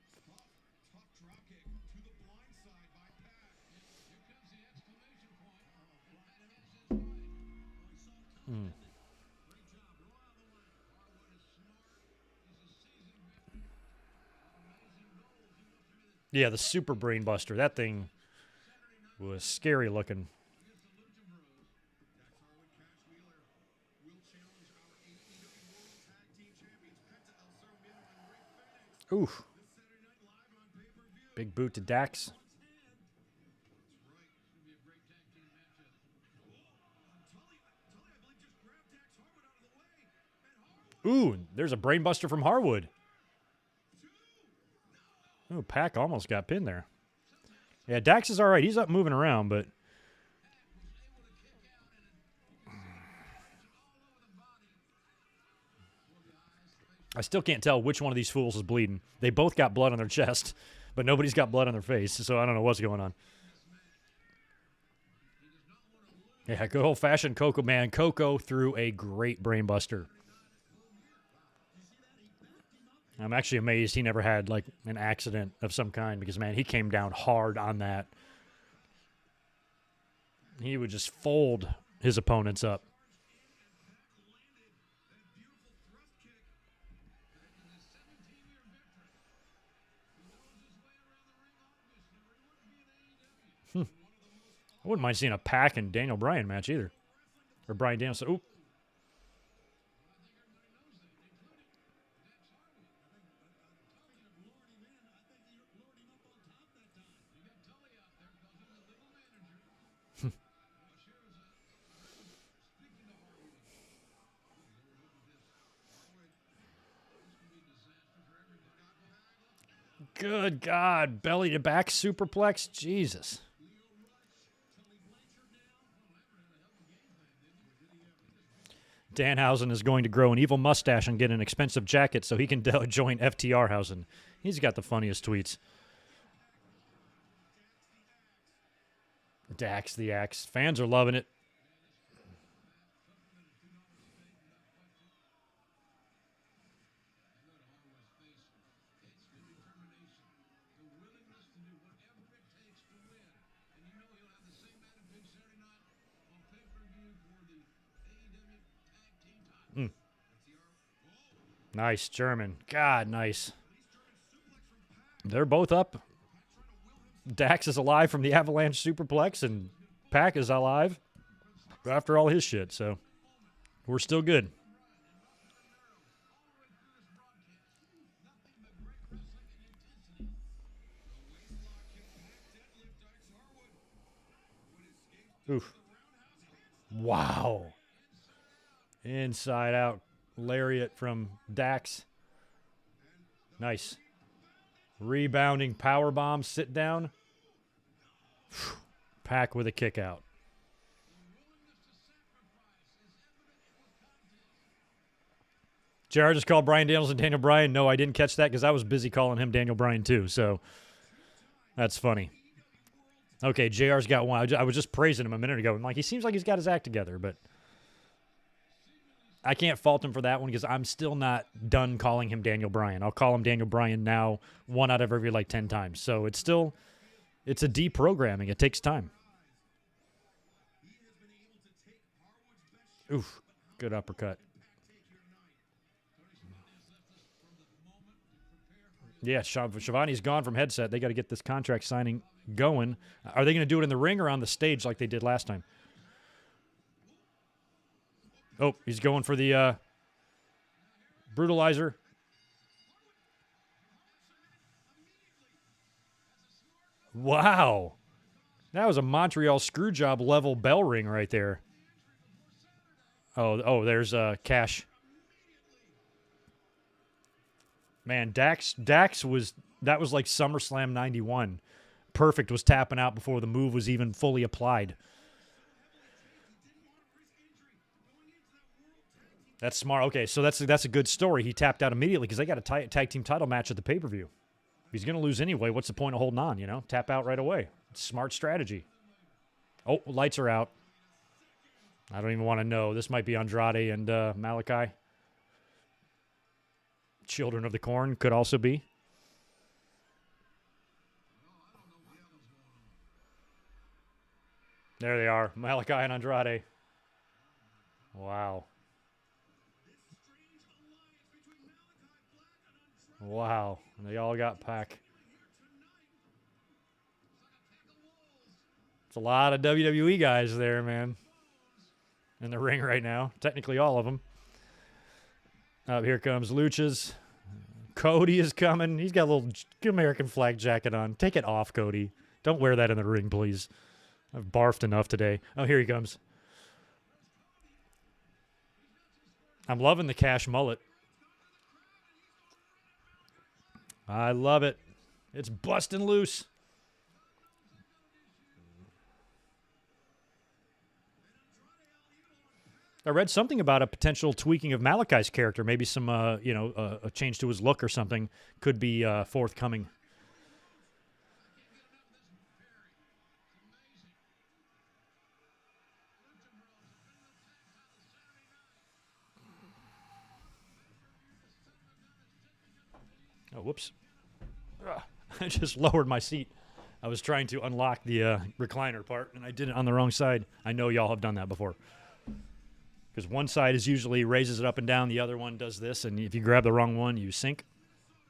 Yeah, the super brain buster. That thing was scary looking. Ooh. Big boot to Dax. Ooh, there's a brainbuster from Harwood. Ooh, Pac almost got pinned there. Yeah, Dax is all right. He's up moving around, but... I still can't tell which one of these fools is bleeding. They both got blood on their chest, but nobody's got blood on their face, so I don't know what's going on. Yeah, good old-fashioned Coco, man. Coco threw a great brainbuster. I'm actually amazed he never had, an accident of some kind because, man, he came down hard on that. He would just fold his opponents up. I wouldn't mind seeing a Pac and Daniel Bryan match either. Or Bryan Danielson. Oop. Good God. Belly to back superplex. Jesus. Danhausen is going to grow an evil mustache and get an expensive jacket so he can join FTR Hausen. He's got the funniest tweets. Dax the Axe. Fans are loving it. Nice, German. God, nice. They're both up. Dax is alive from the Avalanche Superplex, and Pac is alive after all his shit, so we're still good. Oof. Wow. Inside out lariat from Dax. Nice. Rebounding powerbomb sit down. Pac with a kick out. JR just called Bryan Danielson Daniel Bryan. No, I didn't catch that because I was busy calling him Daniel Bryan too. So that's funny. Okay, JR's got one. I was just praising him a minute ago. I'm like, he seems like he's got his act together, but I can't fault him for that one because I'm still not done calling him Daniel Bryan. I'll call him Daniel Bryan now 1 out of every 10 times. So it's a deprogramming. It takes time. Oof, good uppercut. Yeah, Shivani's gone from headset. They got to get this contract signing going. Are they going to do it in the ring or on the stage like they did last time? Oh, he's going for the brutalizer. Wow. That was a Montreal Screwjob level bell ring right there. Oh, there's Cash. Man, Dax was like SummerSlam 91. Perfect was tapping out before the move was even fully applied. That's smart. Okay, so that's a good story. He tapped out immediately because they got a tag team title match at the pay-per-view. If he's going to lose anyway, what's the point of holding on, Tap out right away. It's smart strategy. Oh, lights are out. I don't even want to know. This might be Andrade and Malachi. Children of the Corn could also be. There they are, Malachi and Andrade. Wow. Wow. And they all got Pac. It's a lot of WWE guys there, man. In the ring right now. Technically all of them. Here comes Luchas. Cody is coming. He's got a little American flag jacket on. Take it off, Cody. Don't wear that in the ring, please. I've barfed enough today. Oh, here he comes. I'm loving the Cash mullet. I love it. It's busting loose. I read something about a potential tweaking of Malachi's character. Maybe some, a change to his look or something could be forthcoming. Oh, whoops. I just lowered my seat. I was trying to unlock the recliner part, and I did it on the wrong side. I know y'all have done that before. Because one side is usually raises it up and down, the other one does this, and if you grab the wrong one, you sink.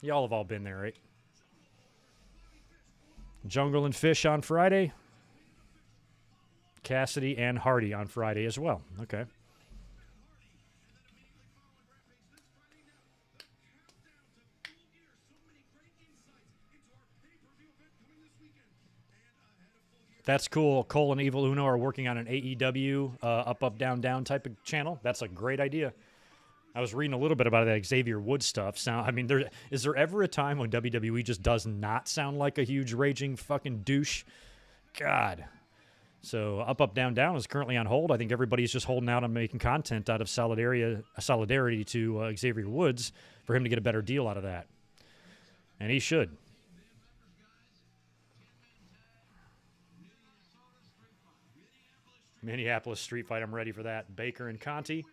Y'all have all been there, right? Jungle and Fish on Friday. Cassidy and Hardy on Friday as well. Okay. That's cool. Cole and Evil Uno are working on an AEW up, down, down type of channel. That's a great idea. I was reading a little bit about that Xavier Woods stuff. Is there ever a time when WWE just does not sound like a huge raging fucking douche? God. So up, down, down is currently on hold. I think everybody's just holding out on making content out of solidarity to Xavier Woods for him to get a better deal out of that. And he should. Minneapolis Street Fight. I'm ready for that. Baker and Conti.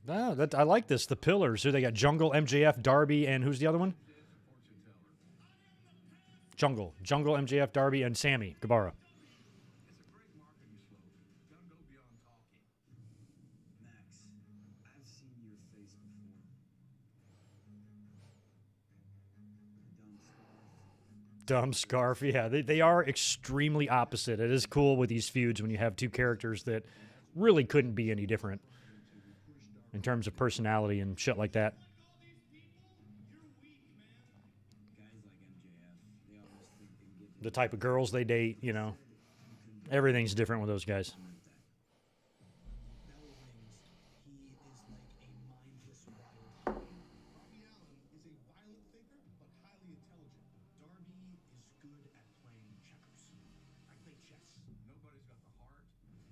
Oh, I like this. The Pillars. So they got Jungle, MJF, Darby, and who's the other one? Jungle, MJF, Darby, and Sammy Guevara. It's a great marketing slogan. Gotta go beyond talking. Max, I've seen your face before. Dumb Scarf. Yeah, they are extremely opposite. It is cool with these feuds when you have two characters that really couldn't be any different in terms of personality and shit like that. The type of girls they date, you know. Everything's different with those guys. Darby Allin is a violent thinker, but highly intelligent. Darby is good at playing checkers. I play chess. Nobody's got the heart and the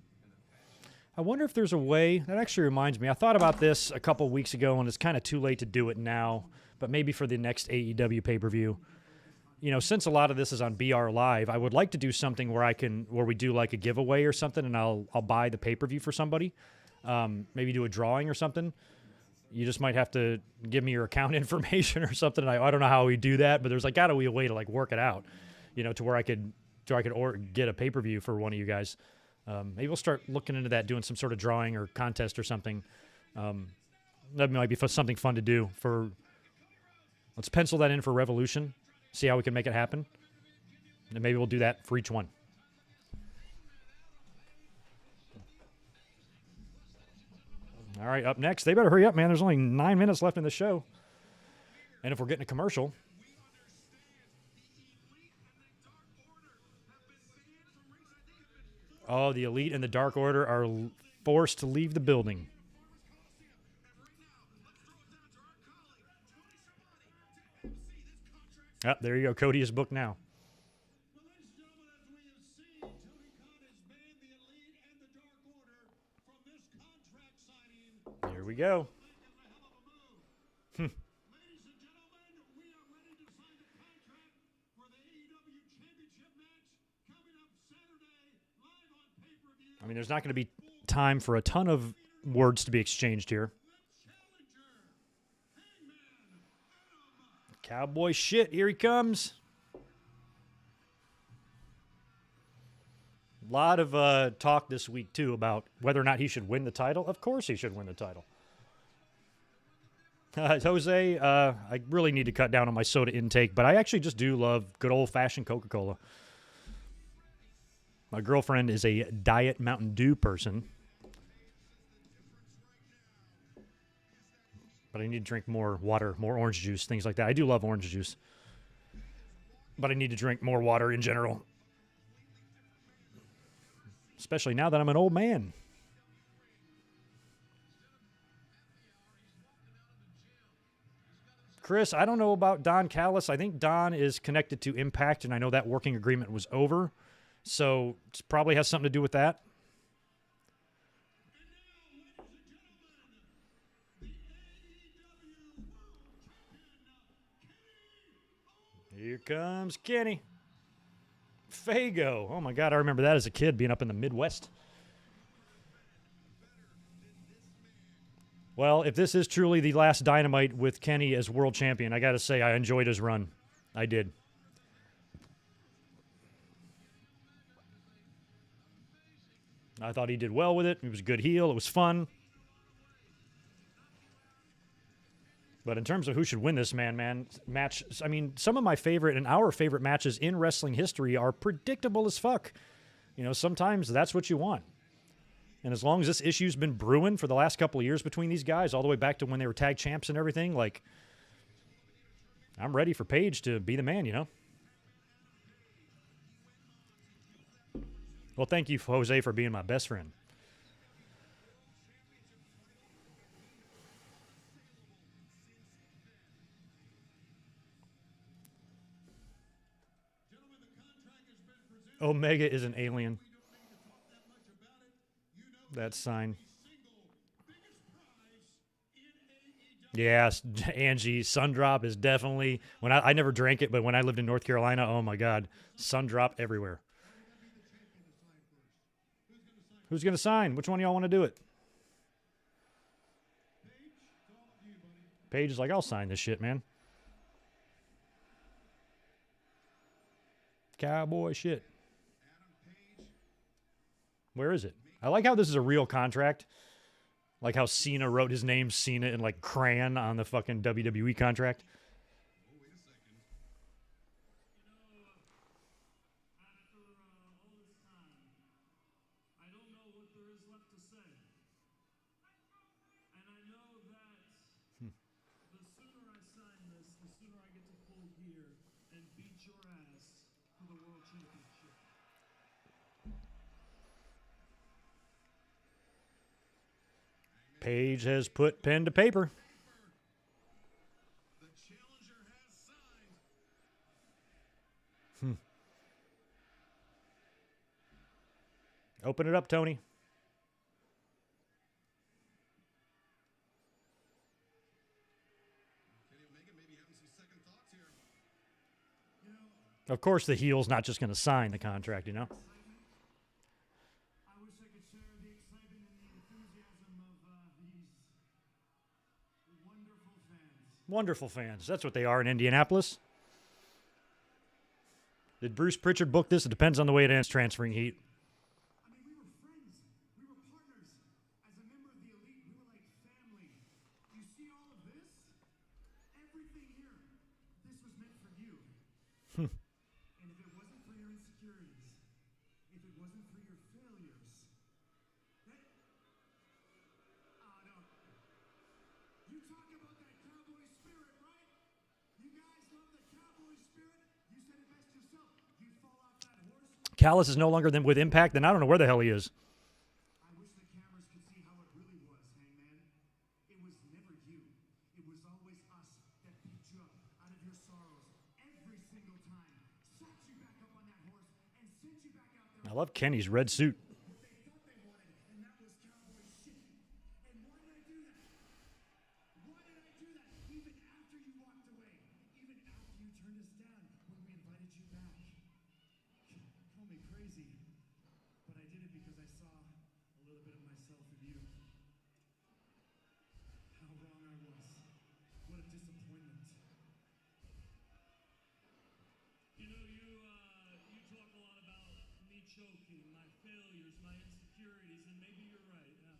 passion. I wonder if there's a way. That actually reminds me. I thought about this a couple weeks ago, and it's kind of too late to do it now, but maybe for the next AEW pay-per-view. You know, since a lot of this is on BR Live, I would like to do something where we do like a giveaway or something, and I'll buy the pay-per-view for somebody. Maybe do a drawing or something. You just might have to give me your account information or something. I don't know how we do that, but there's like gotta be a way to like work it out, you know, to where I could get a pay-per-view for one of you guys. Maybe we'll start looking into that, doing some sort of drawing or contest or something. That might be something fun to do. Let's pencil that in for Revolution. See how we can make it happen. And maybe we'll do that for each one. All right, up next. They better hurry up, man. There's only 9 minutes left in the show. And if we're getting a commercial. Oh, the Elite and the Dark Order are forced to leave the building. Oh, there you go. Cody is booked now. Well, ladies and gentlemen, as we have seen, Tony Khan has banned the Elite and the Dark Order from this contract signing. Here we go. Think it's a hell of a move. Ladies and gentlemen, we are ready to sign the contract for the AEW Championship match coming up Saturday, live on pay-per-view. I mean, there's not going to be time for a ton of words to be exchanged here. Cowboy shit, here he comes. A lot of talk this week, too, about whether or not he should win the title. Of course he should win the title. Jose, I really need to cut down on my soda intake, but I actually just do love good old-fashioned Coca-Cola. My girlfriend is a Diet Mountain Dew person. But I need to drink more water, more orange juice, things like that. I do love orange juice. But I need to drink more water in general. Especially now that I'm an old man. Chris, I don't know about Don Callis. I think Don is connected to Impact, and I know that working agreement was over. So it probably has something to do with that. Here comes Kenny. Fago. Oh, my God. I remember that as a kid being up in the Midwest. Well, if this is truly the last Dynamite with Kenny as world champion, I got to say I enjoyed his run. I did. I thought he did well with it. He was a good heel. It was fun. But in terms of who should win this match, I mean, some of my favorite and our favorite matches in wrestling history are predictable as fuck. You know, sometimes that's what you want. And as long as this issue's been brewing for the last couple of years between these guys, all the way back to when they were tag champs and everything, like, I'm ready for Paige to be the man, you know? Well, thank you, Jose, for being my best friend. Omega is an alien. That sign. Yes, Angie, Sundrop is definitely, when I never drank it, but when I lived in North Carolina, oh my God, Sundrop everywhere. Who's going to sign? Which one of y'all want to do it? Paige is like, I'll sign this shit, man. Cowboy shit. Where is it? I like how this is a real contract. Like how Cena wrote his name, Cena, in like crayon on the fucking WWE contract. After all this time, I don't know what there is left to say. And I know that the sooner I sign this, the sooner I get to Full Gear and beat your ass for the World Championship. Paige has put pen to paper. The challenger has signed. Open it up, Tony. Kenny Omega maybe having some second thoughts here. Of course, the heel's not just going to sign the contract, you know? I wish I could share the excitement and the enthusiasm of these wonderful fans. Wonderful fans. That's what they are in Indianapolis. Did Bruce Pritchard book this? It depends on the way it ends, transferring heat. I mean, we were friends. We were partners. As a member of the elite, we were like family. You see all of this? Everything here. This was meant for you. And if it wasn't for your insecurities, if it wasn't for your failures, that... Oh, no. You talk about that cowboy spirit, right? You guys love the cowboy spirit? You said it best yourself. You fall off that horse. Callis is no longer with Impact, then I don't know where the hell he is. I wish the cameras could see how it really was, Hangman. It was never you. It was always us that picked you up out of your sorrows every single time, sat you back up on that horse, and sent you back out there I love Kenny's red suit. what they thought they wanted, and that was cowboy shit. And why did I do that? Why did I do that? Even after you walked away, even after you turned us down when we invited you back. Call me crazy, but I did it because I saw a little bit of myself in you. How wrong I was. What a disappointment. You know, you talk a lot about me choking, my failures, my insecurities, and maybe you're right. Yeah.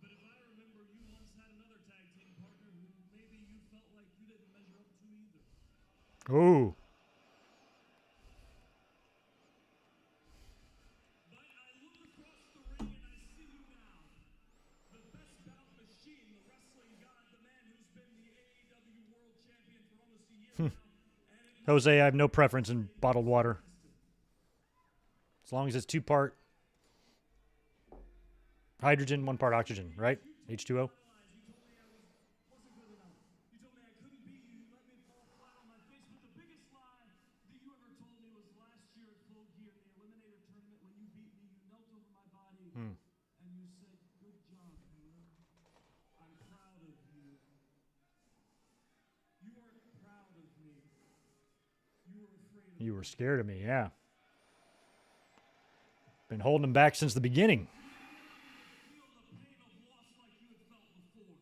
But if I remember, you once had another tag team partner who maybe you felt like you didn't measure up to either. Ooh. But I look across the ring and I see you now. The best bout machine, the wrestling god, the man who's been the AEW World Champion for almost a year now. And it Jose, I have no preference in bottled water. As long as it's 2-part hydrogen, 1-part oxygen, right? H2O. you told me I wasn't good enough. You told me I couldn't beat you. You let me fall flat on my face. But the biggest lie that you ever told me was last year at Full Gear in the Eliminator tournament when you beat me. You knelt over my body and you said, "Good job, Hangman. I'm proud of you." You weren't proud of me. You were afraid of me. You were scared of me, yeah. Been holding him back since the beginning. Feel the pain of loss like you had felt before.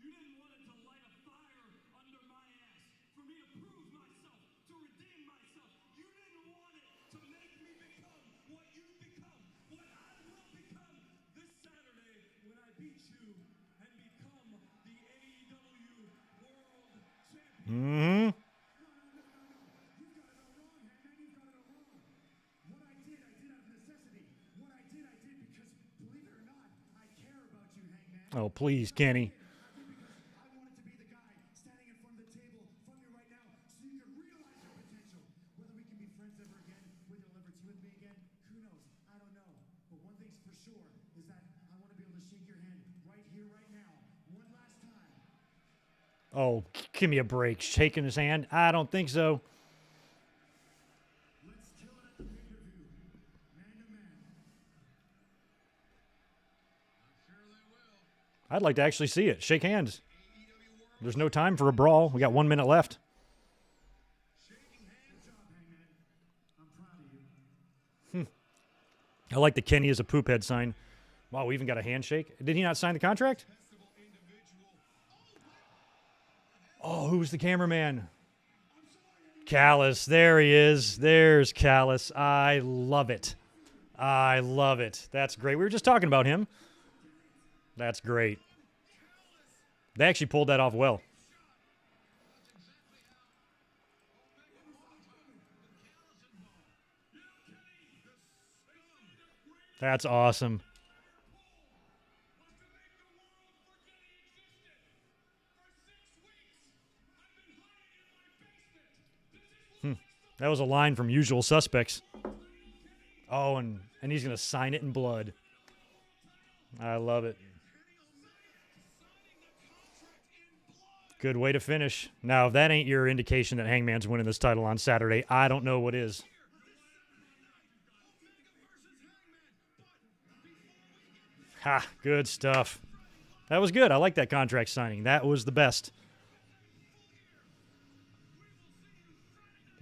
You didn't want it to light a fire under my ass for me to prove myself, to redeem myself. You didn't want it to make me become what you've become, what I will become this Saturday when I beat you and become the AEW World Champion. Mm-hmm. You've got it all wrong, Hangman. You've got it all wrong. What I did out of necessity. What I did because, believe it or not, I care about you, Hangman. Oh, please, Kenny. I did because I wanted to be the guy standing in front of the table from you right now so you could realize your potential. Whether we can be friends ever again, whether you'll ever team with me again, who knows? I don't know. But one thing's for sure is that I want to be able to shake your hand right here, right now, one last time. Oh, give me a break. Shaking his hand? I don't think so. Let's kill it at the pay-per-view, man to man. I'd like to actually see it. Shake hands. There's no time for a brawl. We got 1 minute left. Good job, Hangman. I'm proud of you. I like the Kenny as a poop head sign. Wow, we even got a handshake. Did he not sign the contract? Oh, who's the cameraman? Callis. There he is. There's Callis. I love it. I love it. That's great. We were just talking about him. That's great. They actually pulled that off well. That's awesome. That was a line from Usual Suspects. Oh, and he's going to sign it in blood. I love it. Good way to finish. Now, if that ain't your indication that Hangman's winning this title on Saturday, I don't know what is. Ha, good stuff. That was good. I like that contract signing. That was the best.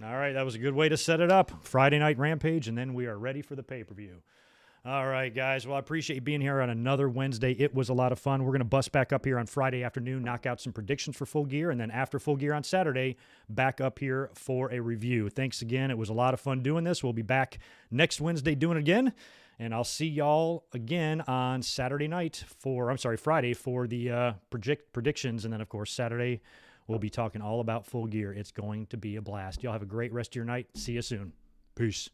All right, that was a good way to set it up. Friday Night Rampage, and then we are ready for the pay-per-view. All right, guys. Well, I appreciate you being here on another Wednesday. It was a lot of fun. We're going to bust back up here on Friday afternoon, knock out some predictions for Full Gear, and then after Full Gear on Saturday, back up here for a review. Thanks again. It was a lot of fun doing this. We'll be back next Wednesday doing it again, and I'll see y'all again on Friday for the predictions, and then, of course, Saturday we'll be talking all about Full Gear. It's going to be a blast. Y'all have a great rest of your night. See you soon. Peace.